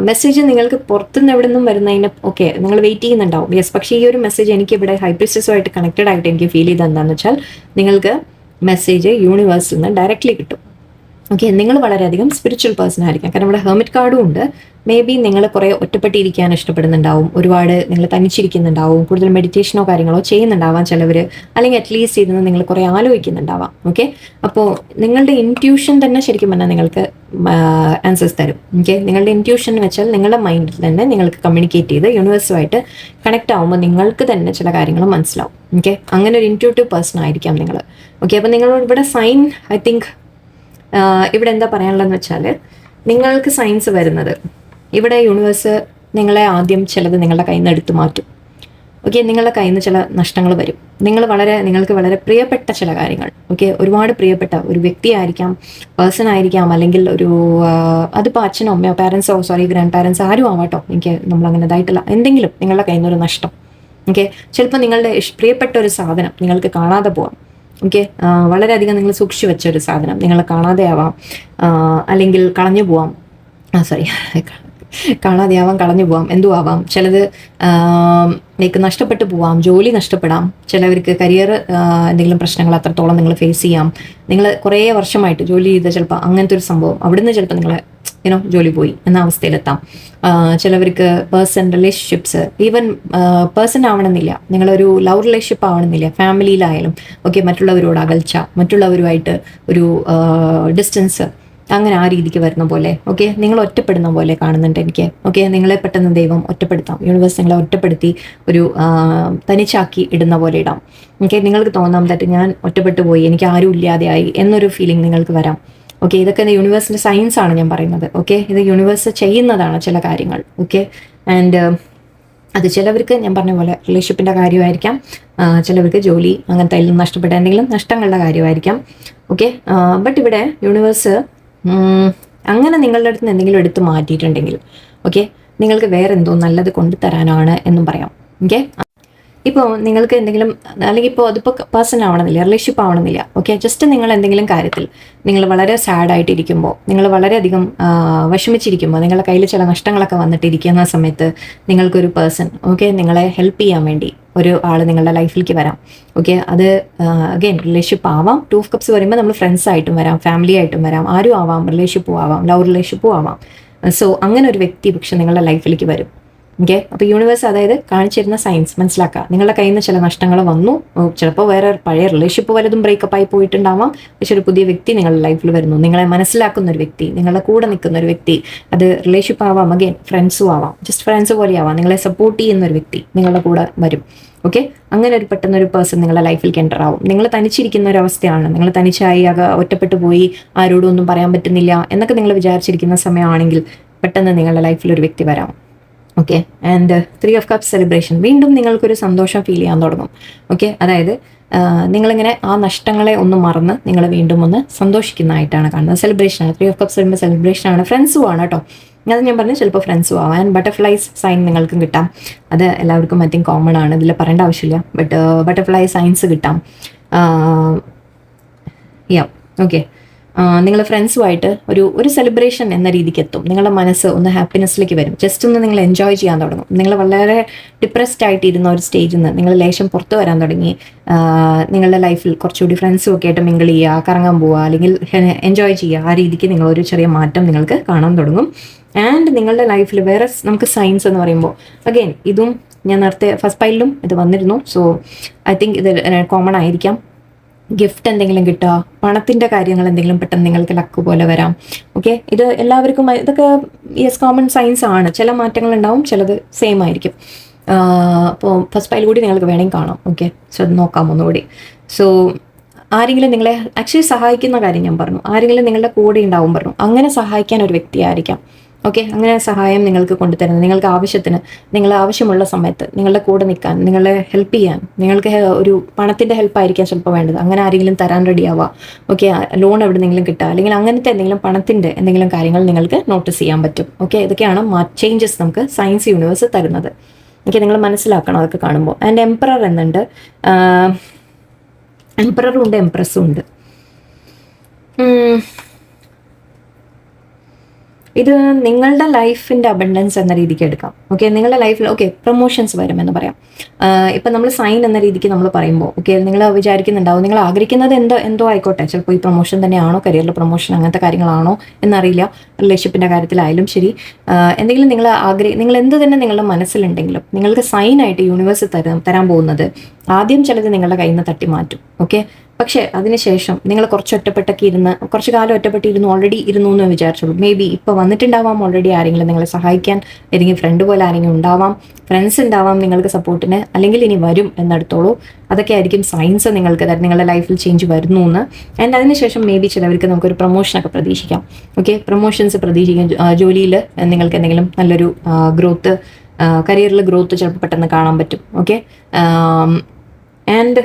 മെസ്സേജ് നിങ്ങൾക്ക് പുറത്തുനിന്ന് എവിടെ നിന്നും വരുന്നതിന് ഓക്കെ നിങ്ങൾ വെയിറ്റ് ചെയ്യുന്നുണ്ടാവും. യെസ്, പക്ഷേ ഈ ഒരു മെസ്സേജ് എനിക്ക് ഇവിടെ ഹൈപ്രിസ്റ്റസുമായിട്ട് കണക്റ്റഡ് ആയിട്ട് എനിക്ക് ഫീൽ ചെയ്ത് എന്താണെന്ന് വെച്ചാൽ നിങ്ങൾക്ക് മെസ്സേജ് യൂണിവേഴ്സിൽ നിന്ന് ഡയറക്റ്റ്ലി കിട്ടും. ഓക്കെ, നിങ്ങൾ വളരെയധികം സ്പിരിച്വൽ പേഴ്സൺ ആയിരിക്കാം. കാരണം ഇവിടെ ഹെർമിറ്റ് കാർഡും ഉണ്ട്. മേ ബി നിങ്ങൾ കുറേ ഒറ്റപ്പെട്ടിരിക്കാൻ ഇഷ്ടപ്പെടുന്നുണ്ടാവും, ഒരുപാട് നിങ്ങൾ തനിച്ചിരിക്കുന്നുണ്ടാവും, കൂടുതൽ മെഡിറ്റേഷനോ കാര്യങ്ങളോ ചെയ്യുന്നുണ്ടാവാം ചിലവർ, അല്ലെങ്കിൽ അറ്റ്ലീസ്റ്റ് ഇരുന്ന് നിങ്ങൾ കുറേ ആലോചിക്കുന്നുണ്ടാവാം. ഓക്കെ, അപ്പോൾ നിങ്ങളുടെ ഇൻറ്റ്യൂഷൻ തന്നെ ശരിക്കും പറഞ്ഞാൽ നിങ്ങൾക്ക് ആൻസേഴ്സ് തരും. ഓക്കെ, നിങ്ങളുടെ ഇൻറ്റ്യൂഷൻ എന്ന് വെച്ചാൽ നിങ്ങളുടെ മൈൻഡിൽ തന്നെ നിങ്ങൾക്ക് കമ്മ്യൂണിക്കേറ്റ് ചെയ്ത് യൂണിവേഴ്സുമായിട്ട് കണക്റ്റ് ആകുമ്പോൾ നിങ്ങൾക്ക് തന്നെ ചില കാര്യങ്ങൾ മനസ്സിലാവും. ഓക്കെ, അങ്ങനെ ഒരു ഇൻറ്റ്യൂട്ടീവ് പേഴ്സൺ ആയിരിക്കാം നിങ്ങൾ. ഓക്കെ, അപ്പോൾ നിങ്ങളോട് ഇവിടെ സൈൻ ഐ തിങ്ക് ഇവിടെ എന്താ പറയാനുള്ളതെന്ന് വെച്ചാൽ നിങ്ങൾക്ക് സയൻസ് വരുന്നത് ഇവിടെ യൂണിവേഴ്സ് നിങ്ങളെ ആദ്യം ചിലത് നിങ്ങളുടെ കയ്യിൽ നിന്ന് എടുത്തു മാറ്റും. ഓക്കെ, നിങ്ങളുടെ കയ്യിൽ നിന്ന് ചില നഷ്ടങ്ങൾ വരും. നിങ്ങൾക്ക് വളരെ പ്രിയപ്പെട്ട ചില കാര്യങ്ങൾ, ഓക്കെ, ഒരുപാട് പ്രിയപ്പെട്ട ഒരു വ്യക്തിയായിരിക്കാം, പേഴ്സൺ ആയിരിക്കാം, അല്ലെങ്കിൽ അതിപ്പോൾ അച്ഛനോ അമ്മയോ പാരൻസോ ഗ്രാൻഡ് പാരൻസ് ആരും ആവാട്ടോ, നമ്മളങ്ങനെ ഇതായിട്ടില്ല, എന്തെങ്കിലും നിങ്ങളുടെ കയ്യിൽ നിന്നൊരു നഷ്ടം. ഓക്കെ, ചിലപ്പോൾ നിങ്ങളുടെ പ്രിയപ്പെട്ട ഒരു സാധനം നിങ്ങൾക്ക് കാണാതെ പോവാം. ഓക്കെ. വളരെയധികം നിങ്ങൾ സൂക്ഷിച്ചു വെച്ച ഒരു സാധനം നിങ്ങളെ കാണാതെ ആവാം, അല്ലെങ്കിൽ കളഞ്ഞു പോവാം. സോറി, കാണാതെയാവാം, കളഞ്ഞു പോവാം, എന്തു ആവാം. ചിലത് ലൈക്ക് നഷ്ടപ്പെട്ടു പോവാം, ജോലി നഷ്ടപ്പെടാം. ചിലവർക്ക് കരിയർ എന്തെങ്കിലും പ്രശ്നങ്ങൾ അത്രത്തോളം നിങ്ങൾ ഫേസ് ചെയ്യാം. നിങ്ങൾ കുറേ വർഷമായിട്ട് ജോലി ചെയ്ത ചിലപ്പോൾ അങ്ങനത്തെ ഒരു സംഭവം അവിടുന്ന് ചിലപ്പോൾ നിങ്ങളെ ജോലി പോയി എന്ന അവസ്ഥയിലെത്താം. ചിലവർക്ക് റിലേഷൻഷിപ്സ്, ഈവൻ പേഴ്സൺ ആവണമെന്നില്ല, നിങ്ങളൊരു ലവ് റിലേഷൻഷിപ്പ് ആവണമെന്നില്ല, ഫാമിലിയിലായാലും ഓക്കെ, മറ്റുള്ളവരോട് അകൽച്ച, മറ്റുള്ളവരുമായിട്ട് ഒരു ഡിസ്റ്റൻസ്, അങ്ങനെ ആ രീതിക്ക് വരുന്ന പോലെ ഓക്കെ, നിങ്ങൾ ഒറ്റപ്പെടുന്ന പോലെ കാണുന്നുണ്ട് എനിക്ക്. ഓക്കെ, നിങ്ങളെ പെട്ടെന്ന് ദൈവം ഒറ്റപ്പെടുത്താം, യൂണിവേഴ്സ് നിങ്ങളെ ഒറ്റപ്പെടുത്തി ഒരു തനിച്ചാക്കി ഇടുന്ന പോലെ ഇടാം. ഓക്കെ, നിങ്ങൾക്ക് തോന്നാം ദാറ്റ് ഞാൻ ഒറ്റപ്പെട്ടു പോയി, എനിക്ക് ആരും ഇല്ലാതെയായി എന്നൊരു ഫീലിംഗ് നിങ്ങൾക്ക് വരാം. ഓക്കെ, ഇതൊക്കെ യൂണിവേഴ്സിന്റെ സയൻസ് ആണ് ഞാൻ പറയുന്നത്. ഓക്കെ, ഇത് യൂണിവേഴ്സ് ചെയ്യുന്നതാണ് ചില കാര്യങ്ങൾ. ഓക്കെ, ആൻഡ് അത് ചിലവർക്ക് ഞാൻ പറഞ്ഞ പോലെ റിലേഷൻഷിപ്പിന്റെ കാര്യമായിരിക്കാം, ചിലവർക്ക് ജോലി അങ്ങനത്തെ നഷ്ടപ്പെട്ട എന്തെങ്കിലും നഷ്ടങ്ങളുടെ കാര്യമായിരിക്കാം. ഓക്കെ, ബട്ട് ഇവിടെ യൂണിവേഴ്സ് അങ്ങനെ നിങ്ങളുടെ അടുത്ത് നിന്ന് എന്തെങ്കിലും എടുത്ത് മാറ്റിയിട്ടുണ്ടെങ്കിൽ ഓക്കെ, നിങ്ങൾക്ക് വേറെ എന്തോ നല്ലത് കൊണ്ടുതരാനാണ് എന്നും പറയാം. ഓക്കെ, ഇപ്പോൾ നിങ്ങൾക്ക് എന്തെങ്കിലും, അല്ലെങ്കിൽ ഇപ്പോൾ അതിപ്പോൾ പേഴ്സൺ ആവണമെന്നില്ല, റിലേഷൻഷിപ്പ് ആവണമെന്നില്ല. ഓക്കെ, ജസ്റ്റ് നിങ്ങൾ എന്തെങ്കിലും കാര്യത്തിൽ നിങ്ങൾ വളരെ സാഡായിട്ടിരിക്കുമ്പോൾ, നിങ്ങൾ വളരെയധികം വിഷമിച്ചിരിക്കുമ്പോൾ, നിങ്ങളുടെ കയ്യിൽ ചില നഷ്ടങ്ങളൊക്കെ വന്നിട്ടിരിക്കുന്ന സമയത്ത് നിങ്ങൾക്കൊരു പേഴ്സൺ ഓക്കെ നിങ്ങളെ ഹെൽപ്പ് ചെയ്യാൻ വേണ്ടി ഒരു ആൾ നിങ്ങളുടെ ലൈഫിലേക്ക് വരാം. ഓക്കെ, അത് അഗെയിൻ റിലേഷൻഷിപ്പ് ആവാം. 2 ഓഫ് കപ്സ് പറയുമ്പോൾ നമ്മൾ ഫ്രണ്ട്സ് ആയിട്ടും വരാം, ഫാമിലി ആയിട്ടും വരാം, ആരും ആവാം, റിലേഷൻഷിപ്പും ആവാം, ലവ് റിലേഷൻഷിപ്പും ആവാം. സോ അങ്ങനെ ഒരു വ്യക്തി പക്ഷെ നിങ്ങളുടെ ലൈഫിലേക്ക് വരും. ഓക്കെ, അപ്പോൾ യൂണിവേഴ്സ് അതായത് കാണിച്ചിരുന്ന സയൻസ് മനസ്സിലാക്കുക. നിങ്ങളുടെ കയ്യിൽ നിന്ന് ചില നഷ്ടങ്ങൾ വന്നു, ചിലപ്പോൾ വേറെ പഴയ റിലേഷൻഷിപ്പ് വലതും ബ്രേക്കപ്പ് ആയി പോയിട്ടുണ്ടാവാം, പക്ഷെ ഒരു പുതിയ വ്യക്തി നിങ്ങളുടെ ലൈഫിൽ വരുന്നു, നിങ്ങളെ മനസ്സിലാക്കുന്ന ഒരു വ്യക്തി, നിങ്ങളുടെ കൂടെ നിൽക്കുന്ന ഒരു വ്യക്തി. അത് റിലേഷൻഷിപ്പ് ആവാം, അഗെയിൻ ഫ്രണ്ട്സും ആവാം, ജസ്റ്റ് ഫ്രണ്ട്സ് പോലെ ആവാം, നിങ്ങളെ സപ്പോർട്ട് ചെയ്യുന്ന ഒരു വ്യക്തി നിങ്ങളുടെ കൂടെ വരും. ഓക്കെ, അങ്ങനെ ഒരു പെട്ടെന്നൊരു പേഴ്സൺ നിങ്ങളുടെ ലൈഫിലേക്ക് എൻ്റർ ആവും. നിങ്ങൾ തനിച്ചിരിക്കുന്ന ഒരു അവസ്ഥയാണ്, നിങ്ങൾ തനിച്ചായി ഒറ്റപ്പെട്ടു പോയി, ആരോടും ഒന്നും പറയാൻ പറ്റുന്നില്ല എന്നൊക്കെ നിങ്ങൾ വിചാരിച്ചിരിക്കുന്ന സമയമാണെങ്കിൽ പെട്ടെന്ന് നിങ്ങളുടെ ലൈഫിൽ ഒരു വ്യക്തി വരാം. Okay, and 3 of cups celebration, വീണ്ടും നിങ്ങൾക്കൊരു സന്തോഷം ഫീൽ ചെയ്യാൻ തുടങ്ങും. ഓക്കെ, അതായത് നിങ്ങളിങ്ങനെ ആ നഷ്ടങ്ങളെ ഒന്ന് മറന്ന് നിങ്ങൾ വീണ്ടും ഒന്ന് സന്തോഷിക്കുന്നതായിട്ടാണ് കാണുന്നത്. സെലിബ്രേഷനാണ് 3 ഓഫ് കപ്സ് വരുമ്പോൾ സെലിബ്രേഷനാണ്, ഫ്രണ്ട്സും ആണ് കേട്ടോ. അത് ഞാൻ പറഞ്ഞു, ചിലപ്പോൾ ഫ്രണ്ട്സും ആവാം. ആൻഡ് ബട്ടർഫ്ലൈസ് സൈൻ നിങ്ങൾക്കും കിട്ടാം. അത് എല്ലാവർക്കും ഐ തിങ്ക് കോമൺ ആണ്, ഇതിൽ പറയേണ്ട ആവശ്യമില്ല. ബട്ട് ബട്ടർഫ്ലൈ സൈൻസ് കിട്ടാം. യാ ഓക്കെ, നിങ്ങൾ ഫ്രണ്ട്സുമായിട്ട് ഒരു സെലിബ്രേഷൻ എന്ന രീതിക്ക് എത്തും. നിങ്ങളുടെ മനസ്സ് ഒന്ന് ഹാപ്പിനെസ്സിലേക്ക് വരും, ജസ്റ്റ് ഒന്ന് നിങ്ങൾ എൻജോയ് ചെയ്യാൻ തുടങ്ങും. നിങ്ങൾ വളരെ ഡിപ്രസ്ഡ് ആയിട്ട് ഇരുന്ന ഒരു സ്റ്റേജിൽ നിന്ന് നിങ്ങൾ ലേശം പുറത്ത് വരാൻ തുടങ്ങി. നിങ്ങളുടെ ലൈഫിൽ കുറച്ചുകൂടി ഫ്രണ്ട്സും ഒക്കെ ആയിട്ട് മിങ്കിൾ ചെയ്യുക, കറങ്ങാൻ പോവുക, അല്ലെങ്കിൽ എൻജോയ് ചെയ്യുക, ആ രീതിക്ക് നിങ്ങളൊരു ചെറിയ മാറ്റം നിങ്ങൾക്ക് കാണാൻ തുടങ്ങും. ആൻഡ് നിങ്ങളുടെ ലൈഫിൽ വേറെ നമുക്ക് സയൻസ് എന്ന് പറയുമ്പോൾ അഗെയിൻ ഇതും ഞാൻ നേരത്തെ ഫസ്റ്റ് പൈലിലും ഇത് വന്നിരുന്നു. സോ ഐ തിങ്ക് ഇത് കോമൺ ആയിരിക്കാം. ഗിഫ്റ്റ് എന്തെങ്കിലും കിട്ടുക, പണത്തിൻ്റെ കാര്യങ്ങൾ എന്തെങ്കിലും പെട്ടെന്ന് നിങ്ങൾക്ക് ലക്ക് പോലെ വരാം. ഓക്കെ, ഇത് എല്ലാവർക്കും ഇതൊക്കെ യെസ് കോമൺ സയൻസ് ആണ്. ചില മാറ്റങ്ങൾ ഉണ്ടാവും, ചിലത് സെയിം ആയിരിക്കും. അപ്പോൾ ഫസ്റ്റ് പൈൽ കൂടി നിങ്ങൾക്ക് വേണമെങ്കിൽ കാണാം. ഓക്കെ, സോ അത് നോക്കാം ഒന്നുകൂടി. സോ ആരെങ്കിലും നിങ്ങളെ ആക്ച്വലി സഹായിക്കുന്ന കാര്യം ഞാൻ പറഞ്ഞു, ആരെങ്കിലും നിങ്ങളുടെ കൂടെ ഉണ്ടാവും പറഞ്ഞു, അങ്ങനെ സഹായിക്കാൻ ഒരു വ്യക്തിയായിരിക്കാം. ഓക്കെ, അങ്ങനെ സഹായം നിങ്ങൾക്ക് കൊണ്ടുതരുന്നത്, നിങ്ങൾക്ക് ആവശ്യത്തിന്, നിങ്ങൾ ആവശ്യമുള്ള സമയത്ത് നിങ്ങളുടെ കൂടെ നിൽക്കാൻ, നിങ്ങളെ ഹെൽപ്പ് ചെയ്യാൻ, നിങ്ങൾക്ക് ഒരു പണത്തിൻ്റെ ഹെൽപ്പായിരിക്കാം ചിലപ്പോൾ വേണ്ടത്, അങ്ങനെ ആരെങ്കിലും തരാൻ റെഡി ആവുക. ഓക്കെ, ലോൺ എവിടെന്നെങ്കിലും കിട്ടുക, അല്ലെങ്കിൽ അങ്ങനത്തെ എന്തെങ്കിലും പണത്തിൻ്റെ എന്തെങ്കിലും കാര്യങ്ങൾ നിങ്ങൾക്ക് നോട്ടീസ് ചെയ്യാൻ പറ്റും. ഓക്കെ, ഇതൊക്കെയാണ് ചേഞ്ചസ് നമുക്ക് സയൻസ് യൂണിവേഴ്സ് തരുന്നത്. ഓക്കെ, നിങ്ങൾ മനസ്സിലാക്കണം അതൊക്കെ കാണുമ്പോൾ. ആൻഡ് എംപറർ എന്നുണ്ട്, എംപററും ഉണ്ട്, എംപ്രസ്സും ഉണ്ട്. ഇത് നിങ്ങളുടെ ലൈഫിൻ്റെ അബണ്ടൻസ് എന്ന രീതിക്ക് എടുക്കാം. ഓക്കെ, നിങ്ങളുടെ ലൈഫിൽ ഓക്കെ പ്രൊമോഷൻസ് വരുമെന്ന് പറയാം. ഇപ്പം നമ്മൾ സൈൻ എന്ന രീതിക്ക് നമ്മൾ പറയുമ്പോൾ ഓക്കെ, നിങ്ങൾ വിചാരിക്കുന്നുണ്ടാവും, നിങ്ങൾ ആഗ്രഹിക്കുന്നത് എന്തോ ആയിക്കോട്ടെ, ചിലപ്പോൾ ഈ പ്രൊമോഷൻ തന്നെയാണോ, കരിയറിൽ പ്രൊമോഷൻ അങ്ങനത്തെ കാര്യങ്ങളാണോ എന്നറിയില്ല, റിലേഷൻഷിപ്പിൻ്റെ കാര്യത്തിലായാലും ശരി, എന്തെങ്കിലും നിങ്ങൾ എന്ത് തന്നെ നിങ്ങളുടെ മനസ്സിലുണ്ടെങ്കിലും നിങ്ങൾക്ക് സൈനായിട്ട് യൂണിവേഴ്സ് തരാൻ പോകുന്നത് ആദ്യം ചിലത് നിങ്ങളുടെ കയ്യിൽ നിന്ന് തട്ടി മാറ്റും. ഓക്കെ, പക്ഷേ അതിനുശേഷം നിങ്ങൾ കുറച്ച് കാലം ഒറ്റപ്പെട്ടിരുന്നു, ഓൾറെഡി ഇരുന്നു എന്ന് വിചാരിച്ചോളൂ. മേ ബി ഇപ്പോൾ വന്നിട്ടുണ്ടാവാം ഓൾറെഡി ആരെങ്കിലും നിങ്ങളെ സഹായിക്കാൻ, ഏതെങ്കിലും ഫ്രണ്ട് പോലെ ആരെങ്കിലും ഉണ്ടാവാം, ഫ്രണ്ട്സ് ഉണ്ടാവാം നിങ്ങൾക്ക് സപ്പോർട്ടിന്, അല്ലെങ്കിൽ ഇനി വരും എന്നെടുത്തോളൂ. അതൊക്കെ ആയിരിക്കും സയൻസ് നിങ്ങൾക്ക് നിങ്ങളുടെ ലൈഫിൽ ചേഞ്ച് വരുന്നു എന്ന്. ആൻഡ് അതിനുശേഷം മേ ബി ചിലവർക്ക് നമുക്കൊരു പ്രൊമോഷനൊക്കെ പ്രതീക്ഷിക്കാം. ഓക്കെ, പ്രൊമോഷൻസ് പ്രതീക്ഷിക്കാം, ജോലിയിൽ നിങ്ങൾക്ക് എന്തെങ്കിലും നല്ലൊരു ഗ്രോത്ത്, കരിയറിൽ ഗ്രോത്ത് ചിലപ്പോൾ പെട്ടെന്ന് കാണാൻ പറ്റും. ഓക്കെ, ആൻഡ്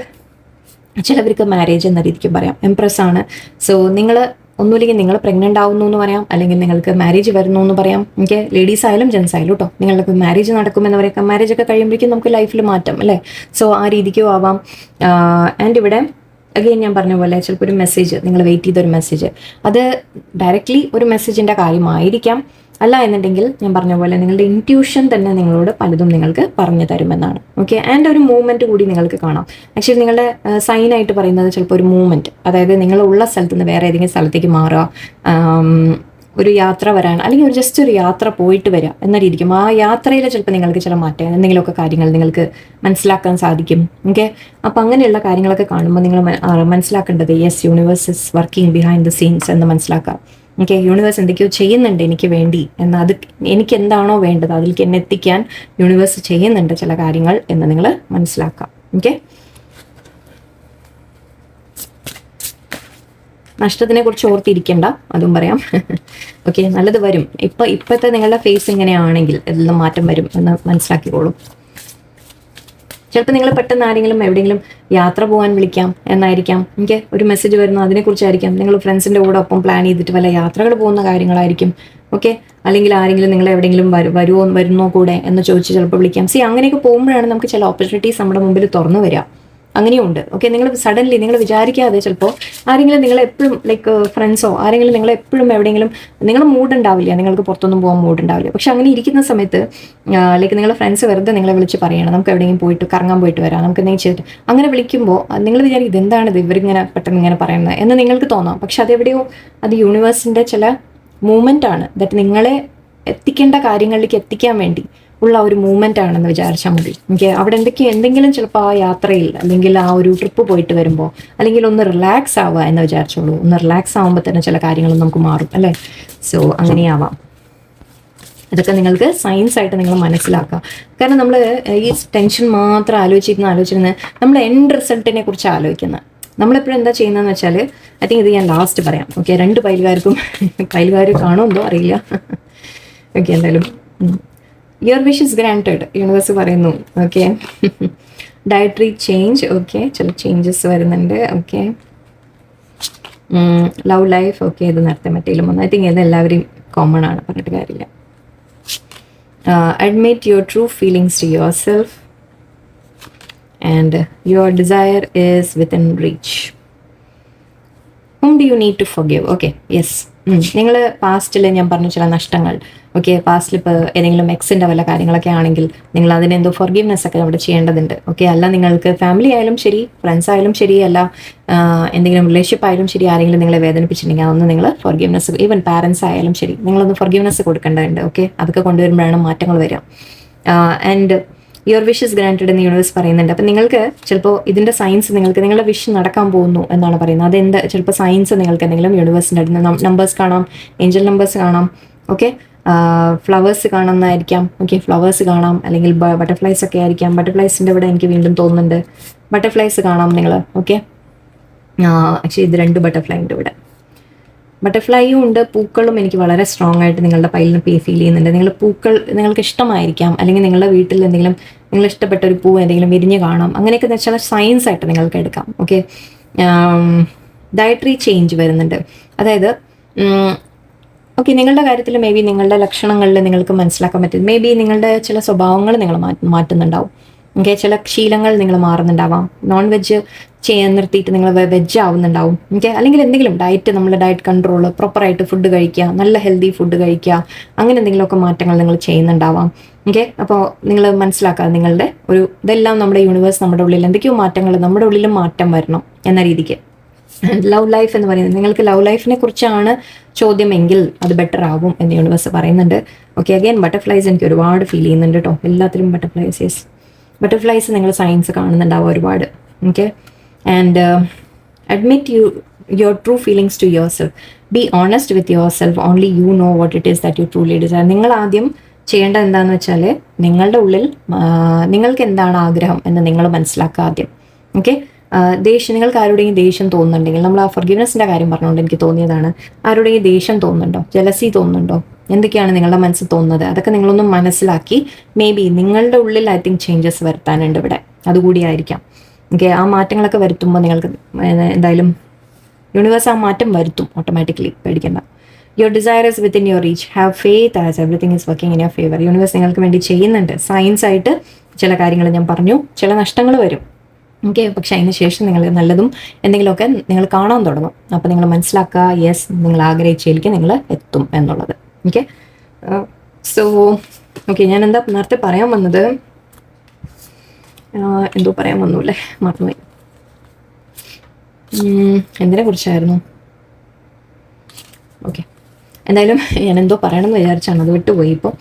ചിലവർക്ക് മാരേജ് എന്ന രീതിക്ക് പറയാം, എംപ്രസ് ആണ്. സോ നിങ്ങൾ ഒന്നുമില്ലെങ്കിൽ നിങ്ങൾ പ്രഗ്നൻ്റ് ആവുന്നു എന്ന് പറയാം, അല്ലെങ്കിൽ നിങ്ങൾക്ക് മാരേജ് വരുന്നു എന്ന് പറയാം. ഓക്കെ, ലേഡീസ് ആയാലും ജെൻസ് ആയാലും കേട്ടോ, നിങ്ങൾക്ക് മാരേജ് നടക്കുമെന്ന് പറയാം. മാരേജ് ഒക്കെ കഴിയുമ്പോഴേക്കും നമുക്ക് ലൈഫിൽ മാറ്റം അല്ലേ. സോ ആ രീതിക്കും ആവാം. ആൻഡ് ഇവിടെ അഗെയിൻ ഞാൻ പറഞ്ഞ പോലെ ചിലപ്പോൾ ഒരു മെസ്സേജ്, നിങ്ങൾ വെയിറ്റ് ചെയ്ത ഒരു മെസ്സേജ്, അത് ഡയറക്റ്റ്ലി ഒരു മെസ്സേജിൻ്റെ കാര്യമായിരിക്കാം. അല്ല എന്നുണ്ടെങ്കിൽ ഞാൻ പറഞ്ഞ പോലെ നിങ്ങളുടെ ഇൻറ്റ്യൂഷൻ തന്നെ നിങ്ങളോട് പലതും നിങ്ങൾക്ക് പറഞ്ഞു തരുമെന്നാണ്. ഓക്കെ, ആൻഡ് ഒരു മൂവ്മെൻറ്റ് കൂടി നിങ്ങൾക്ക് കാണാം. ആക്ച്വലി നിങ്ങളുടെ സൈനായിട്ട് പറയുന്നത് ചിലപ്പോൾ ഒരു മൂവ്മെൻറ്റ്, അതായത് നിങ്ങളുള്ള സ്ഥലത്ത് നിന്ന് വേറെ ഏതെങ്കിലും സ്ഥലത്തേക്ക് മാറുക, ഒരു യാത്ര വരാൻ, അല്ലെങ്കിൽ ഒരു ജസ്റ്റ് ഒരു യാത്ര പോയിട്ട് വരിക എന്ന രീതിക്കും. ആ യാത്രയിൽ ചിലപ്പോൾ നിങ്ങൾക്ക് ചില മാറ്റം, എന്തെങ്കിലുമൊക്കെ കാര്യങ്ങൾ നിങ്ങൾക്ക് മനസ്സിലാക്കാൻ സാധിക്കും. ഓക്കെ, അപ്പോൾ അങ്ങനെയുള്ള കാര്യങ്ങളൊക്കെ കാണുമ്പോൾ നിങ്ങൾ മനസ്സിലാക്കേണ്ടത് yes, universe is working behind the scenes എന്ന് മനസ്സിലാക്കാം. ഓക്കെ, യൂണിവേഴ്സ് എന്തൊക്കെയോ ചെയ്യുന്നുണ്ട് എനിക്ക് വേണ്ടി എന്ന്, അത് എനിക്ക് എന്താണോ വേണ്ടത് അതിലേക്ക് എന്നെ എത്തിക്കാൻ യൂണിവേഴ്സ് ചെയ്യുന്നുണ്ട് ചില കാര്യങ്ങൾ എന്ന് നിങ്ങൾ മനസ്സിലാക്കാം. ഓക്കെ, നഷ്ടത്തിനെ കുറിച്ച് ഓർത്തിരിക്കേണ്ട, അതും പറയാം. ഓക്കെ, നല്ലത് വരും. ഇപ്പോഴത്തെ നിങ്ങളുടെ ഫേസ് ഇങ്ങനെയാണെങ്കിൽ എല്ലാം മാറ്റം വരും എന്ന് മനസ്സിലാക്കിക്കോളും. ചിലപ്പോൾ നിങ്ങൾ പെട്ടെന്ന് ആരെങ്കിലും എവിടെയെങ്കിലും യാത്ര പോകാൻ വിളിക്കാം എന്നായിരിക്കാം. എനിക്ക് ഒരു മെസ്സേജ് വരുന്നു, അതിനെക്കുറിച്ചായിരിക്കാം. നിങ്ങൾ ഫ്രണ്ട്സിൻ്റെ കൂടെ ഒപ്പം പ്ലാൻ ചെയ്തിട്ട് വല്ല യാത്രകൾ പോകുന്ന കാര്യങ്ങളായിരിക്കും. ഓക്കെ, അല്ലെങ്കിൽ ആരെങ്കിലും നിങ്ങൾ എവിടെയെങ്കിലും വരുന്നോ കൂടെ എന്ന് ചോദിച്ച് ചിലപ്പോൾ വിളിക്കാം. അങ്ങനെയൊക്കെ പോകുമ്പോഴാണ് നമുക്ക് ചില ഓപ്പർച്യൂണിറ്റീസ് നമ്മുടെ മുമ്പിൽ തുറന്നു വരിക. അങ്ങനെയുണ്ട്. ഓക്കെ, നിങ്ങൾ സഡൻലി നിങ്ങൾ വിചാരിക്കാതെ ചിലപ്പോൾ ആരെങ്കിലും നിങ്ങളെ എപ്പോഴും ലൈക്ക് ഫ്രണ്ട്സോ ആരെങ്കിലും നിങ്ങളെ എപ്പോഴും എവിടെയെങ്കിലും, നിങ്ങളുടെ മൂഡ് ഉണ്ടാവില്ല, നിങ്ങൾക്ക് പുറത്തൊന്നും പോകാൻ മൂഡ് ഉണ്ടാവില്ല. പക്ഷെ അങ്ങനെ ഇരിക്കുന്ന സമയത്ത് ലൈക്ക് നിങ്ങളുടെ ഫ്രണ്ട്സ് വെറുതെ നിങ്ങളെ വിളിച്ച് പറയണം, നമുക്ക് എവിടെയെങ്കിലും പോയിട്ട് കറങ്ങാൻ പോയിട്ട് വരാം, നമുക്ക് എന്തെങ്കിലും ചെയ്തിട്ട്, അങ്ങനെ വിളിക്കുമ്പോൾ നിങ്ങൾ വിചാരിക്കും ഇതെന്താണിത് ഇവരിങ്ങനെ പെട്ടെന്ന് ഇങ്ങനെ പറയുന്നത് എന്ന് നിങ്ങൾക്ക് തോന്നാം. പക്ഷെ അതെവിടെയോ അത് യൂണിവേഴ്സിൻ്റെ ചില മൂവ്മെൻ്റ് ആണ്, ദാറ്റ് നിങ്ങളെ എത്തിക്കേണ്ട കാര്യങ്ങളിലേക്ക് എത്തിക്കാൻ വേണ്ടി ഉള്ള ഒരു മൂവ്മെൻ്റ് ആണെന്ന് വിചാരിച്ചാൽ മതി. എനിക്ക് അവിടെ എന്തെങ്കിലും ചിലപ്പോൾ ആ യാത്രയിൽ അല്ലെങ്കിൽ ആ ഒരു ട്രിപ്പ് പോയിട്ട് വരുമ്പോൾ അല്ലെങ്കിൽ ഒന്ന് റിലാക്സ് ആവുക എന്ന് വിചാരിച്ചോളൂ. ഒന്ന് റിലാക്സ് ആകുമ്പോൾ തന്നെ ചില കാര്യങ്ങളും നമുക്ക് മാറും അല്ലേ. സോ അങ്ങനെയാവാം. ഇതൊക്കെ നിങ്ങൾക്ക് സയൻസ് ആയിട്ട് നിങ്ങൾ മനസ്സിലാക്കുക. കാരണം നമ്മൾ ഈ ടെൻഷൻ മാത്രം ആലോചിച്ചിരുന്ന് നമ്മൾ എൻഡ് റിസൾട്ടിനെ കുറിച്ച് ആലോചിക്കുന്നത്. നമ്മളെപ്പോഴും എന്താ ചെയ്യുന്നതെന്ന് വെച്ചാൽ, ഐ തിങ്ക് ഇത് ഞാൻ ലാസ്റ്റ് പറയാം. ഓക്കെ, 2 പൈലുകാർ കാണുമെന്തോ അറിയില്ല. ഓക്കെ, എന്തായാലും your wish is granted universe പറയുന്നു. Okay, dietary change. ഓക്കെ, ചില ചേഞ്ചസ് വരുന്നുണ്ട്. Okay, love life. ഓക്കെ, ഇത് നേരത്തെ മറ്റേലും വന്നു. ഐ തിങ്ക് ഇത് എല്ലാവരും കോമൺ ആണ്, പറഞ്ഞിട്ട് കാര്യമില്ല. Admit your true feelings to yourself and your desire is within reach. whom do you need to forgive? Okay, yes, നിങ്ങൾ പാസ്റ്റിൽ ഞാൻ പറഞ്ഞു ചില നഷ്ടങ്ങൾ. ഓക്കെ, പാസ്റ്റിൽ ഇപ്പോൾ ഏതെങ്കിലും എക്സിൻ്റെ വല്ല കാര്യങ്ങളൊക്കെ ആണെങ്കിൽ നിങ്ങൾ അതിനെന്തോ ഫൊർഗീവ്നെസ് ഒക്കെ അവിടെ ചെയ്യേണ്ടതുണ്ട്. ഓക്കെ, അല്ല നിങ്ങൾക്ക് ഫാമിലി ആയാലും ശരി, ഫ്രണ്ട്സ് ആയാലും ശരി, അല്ല എന്തെങ്കിലും റിലേഷൻഷിപ്പ് ആയാലും ശരി, ആരെങ്കിലും നിങ്ങളെ വേദനിപ്പിച്ചിട്ടുണ്ടെങ്കിൽ അതൊന്ന് നിങ്ങൾ ഫൊർഗീവ്നെസ്, ഈവൻ പാരൻസ് ആയാലും ശരി, നിങ്ങളൊന്ന് ഫൊർഗീവ്നെസ് കൊടുക്കേണ്ടതുണ്ട്. ഓക്കെ, അതൊക്കെ കൊണ്ടുവരുമ്പോഴാണ് മാറ്റങ്ങൾ വരിക. And your wish is granted എന്ന് യൂണിവേഴ്സ് പറയുന്നുണ്ട്. അപ്പം നിങ്ങൾക്ക് ചിലപ്പോൾ ഇതിൻ്റെ സയൻസ് നിങ്ങളുടെ വിഷ് നടക്കാൻ പോകുന്നു എന്നാണ് പറയുന്നത്. അതെന്ത് ചിലപ്പോൾ സയൻസ് നിങ്ങൾക്ക് എന്തെങ്കിലും യൂണിവേഴ്സിൻ്റെ അടുത്ത് നമ്പേഴ്സ് കാണാം, ഏഞ്ചൽ നമ്പേഴ്സ് കാണാം. ഓക്കെ, ഫ്ലവേഴ്സ് കാണുന്നതായിരിക്കാം. ഓക്കെ, ഫ്ലവേഴ്സ് കാണാം, അല്ലെങ്കിൽ ബട്ടർഫ്ലൈസ് ഒക്കെ ആയിരിക്കാം. ബട്ടർഫ്ലൈസിൻ്റെ ഇവിടെ എനിക്ക് വീണ്ടും തോന്നുന്നുണ്ട് ബട്ടർഫ്ലൈസ് കാണാം നിങ്ങൾ. ഓക്കെ, ആക്ച്വലി ഇത് 2 ബട്ടർഫ്ലൈ ഉണ്ട് ഇവിടെ. ബട്ടർഫ്ലൈയും ഉണ്ട്, പൂക്കളും എനിക്ക് വളരെ സ്ട്രോങ് ആയിട്ട് നിങ്ങളുടെ പൈലിന് ഫീൽ ചെയ്യുന്നുണ്ട്. പൂക്കൾ നിങ്ങൾക്ക് ഇഷ്ടമായിരിക്കാം, അല്ലെങ്കിൽ നിങ്ങളുടെ വീട്ടിൽ എന്തെങ്കിലും നിങ്ങൾ ഇഷ്ടപ്പെട്ട ഒരു പൂ എന്തെങ്കിലും വിരിഞ്ഞ് കാണാം. അങ്ങനെയൊക്കെ ചില സയൻസ് ആയിട്ട് നിങ്ങൾക്ക് എടുക്കാം. ഓക്കെ, ഡയറ്ററി ചേഞ്ച് വരുന്നുണ്ട്. അതായത് ഓക്കെ, നിങ്ങളുടെ കാര്യത്തിൽ മേ ബി നിങ്ങളുടെ ലക്ഷണങ്ങളിൽ നിങ്ങൾക്ക് മനസ്സിലാക്കാൻ പറ്റും. മേ ബി നിങ്ങളുടെ ചില സ്വഭാവങ്ങൾ നിങ്ങൾ മാറ്റുന്നുണ്ടാവും. ഓക്കെ, ചില ശീലങ്ങൾ നിങ്ങൾ മാറുന്നുണ്ടാവാം. നോൺ വെജ് ചെയ്യാൻ നിർത്തിയിട്ട് നിങ്ങൾ വെജ് ആവുന്നുണ്ടാവും. ഓക്കെ, അല്ലെങ്കിൽ എന്തെങ്കിലും ഡയറ്റ് കൺട്രോൾ, പ്രോപ്പറായിട്ട് ഫുഡ് കഴിക്കുക, നല്ല ഹെൽത്തി ഫുഡ് കഴിക്കുക, അങ്ങനെ എന്തെങ്കിലുമൊക്കെ മാറ്റങ്ങൾ നിങ്ങൾ ചെയ്യുന്നുണ്ടാവാം. ഓക്കെ, അപ്പോൾ നിങ്ങൾ മനസ്സിലാക്കുക നിങ്ങളുടെ ഇതെല്ലാം നമ്മുടെ യൂണിവേഴ്സ് നമ്മുടെ ഉള്ളിൽ എന്തൊക്കെയോ മാറ്റങ്ങൾ, നമ്മുടെ ഉള്ളിലും മാറ്റം വരണം എന്ന രീതിക്ക്. ലവ് ലൈഫ് എന്ന് പറയുന്നത്, നിങ്ങൾക്ക് ലവ് ലൈഫിനെ കുറിച്ചാണ് ചോദ്യമെങ്കിൽ അത് ബെറ്റർ ആവും എന്ന് യൂണിവേഴ്സ് പറയുന്നുണ്ട്. ഓക്കെ, അഗൈൻ ബട്ടർഫ്ലൈസ് എനിക്ക് ഒരുപാട് ഫീൽ ചെയ്യുന്നുണ്ട് കേട്ടോ. എല്ലാത്തിലും ബട്ടർഫ്ലൈസ്. യെസ്, ബട്ടർഫ്ലൈസ് നിങ്ങൾ സയൻസ് കാണുന്നുണ്ടാവും ഒരുപാട്. Okay, and admit your true feelings to yourself. Be honest with yourself. Only you know what it is that you truly desire. നിങ്ങൾ ആദ്യം ചെയ്യേണ്ടത് എന്താണെന്ന് വെച്ചാൽ നിങ്ങളുടെ ഉള്ളിൽ നിങ്ങൾക്ക് എന്താണ് ആഗ്രഹം എന്ന് നിങ്ങൾ മനസ്സിലാക്കുക ആദ്യം. ഓക്കെ, നിങ്ങൾക്ക് ആരുടെയും ദേഷ്യം തോന്നുന്നുണ്ടെങ്കിൽ, നമ്മൾ ആ ഫൊർഗീവ്നെസ്സിൻ്റെ കാര്യം പറഞ്ഞുകൊണ്ട് എനിക്ക് തോന്നിയതാണ്, ആരുടെയും ദേഷ്യം തോന്നുന്നുണ്ടോ, ജലസി തോന്നുന്നുണ്ടോ, എന്തൊക്കെയാണ് നിങ്ങളുടെ മനസ്സിൽ തോന്നുന്നത്, അതൊക്കെ നിങ്ങളൊന്ന് മനസ്സിലാക്കി മേ ബി നിങ്ങളുടെ ഉള്ളിൽ ഐ തിങ്ക് ചേഞ്ചസ് വരുത്താനുണ്ട് ഇവിടെ. അതുകൂടിയായിരിക്കാം. ഓക്കെ, ആ മാറ്റങ്ങളൊക്കെ വരുത്തുമ്പോൾ നിങ്ങൾക്ക് എന്തായാലും യൂണിവേഴ്സ് ആ മാറ്റം വരുത്തും ഓട്ടോമാറ്റിക്കലി, പേടിക്കേണ്ട. Your desire is within your reach. Have faith as everything is working in your favour. Universe നിങ്ങൾക്ക് വേണ്ടി ചെയ്യുന്നുണ്ട്. സയൻസ് ആയിട്ട് ചില കാര്യങ്ങൾ ഞാൻ പറഞ്ഞു, ചില നഷ്ടങ്ങൾ വരും. ഓക്കെ. പക്ഷെ അതിന് ശേഷം നിങ്ങൾ നല്ലതും എന്തെങ്കിലുമൊക്കെ നിങ്ങൾ കാണാൻ തുടങ്ങും. അപ്പോൾ നിങ്ങൾ മനസ്സിലാക്കുക, യെസ്, നിങ്ങൾ ആഗ്രഹിച്ചതിലേക്ക് നിങ്ങൾ എത്തും എന്നുള്ളത്. ഓക്കെ. സോ ഓക്കെ, ഞാൻ എന്താ നേരത്തെ പറയാൻ വന്നത്, എന്തോ പറയാൻ വന്നു അല്ലേ, മറന്നുപോയി. എന്തിനെ കുറിച്ചായിരുന്നു? ഓക്കെ, എന്തായാലും ഞാൻ എന്തോ പറയണമെന്ന് വിചാരിച്ചാണ്, അത് വിട്ടുപോയി ഇപ്പോൾ.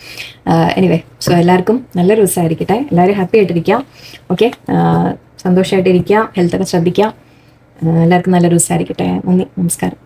എനിവേ, സോ എല്ലാവർക്കും നല്ലൊരു ദിവസമായിരിക്കട്ടെ. എല്ലാവരും ഹാപ്പി ആയിട്ടിരിക്കുക. ഓക്കെ, സന്തോഷമായിട്ടിരിക്കുക, ഹെൽത്തൊക്കെ ശ്രദ്ധിക്കുക. എല്ലാവർക്കും നല്ലൊരു ദിവസമായിരിക്കട്ടെ. നന്ദി, നമസ്കാരം.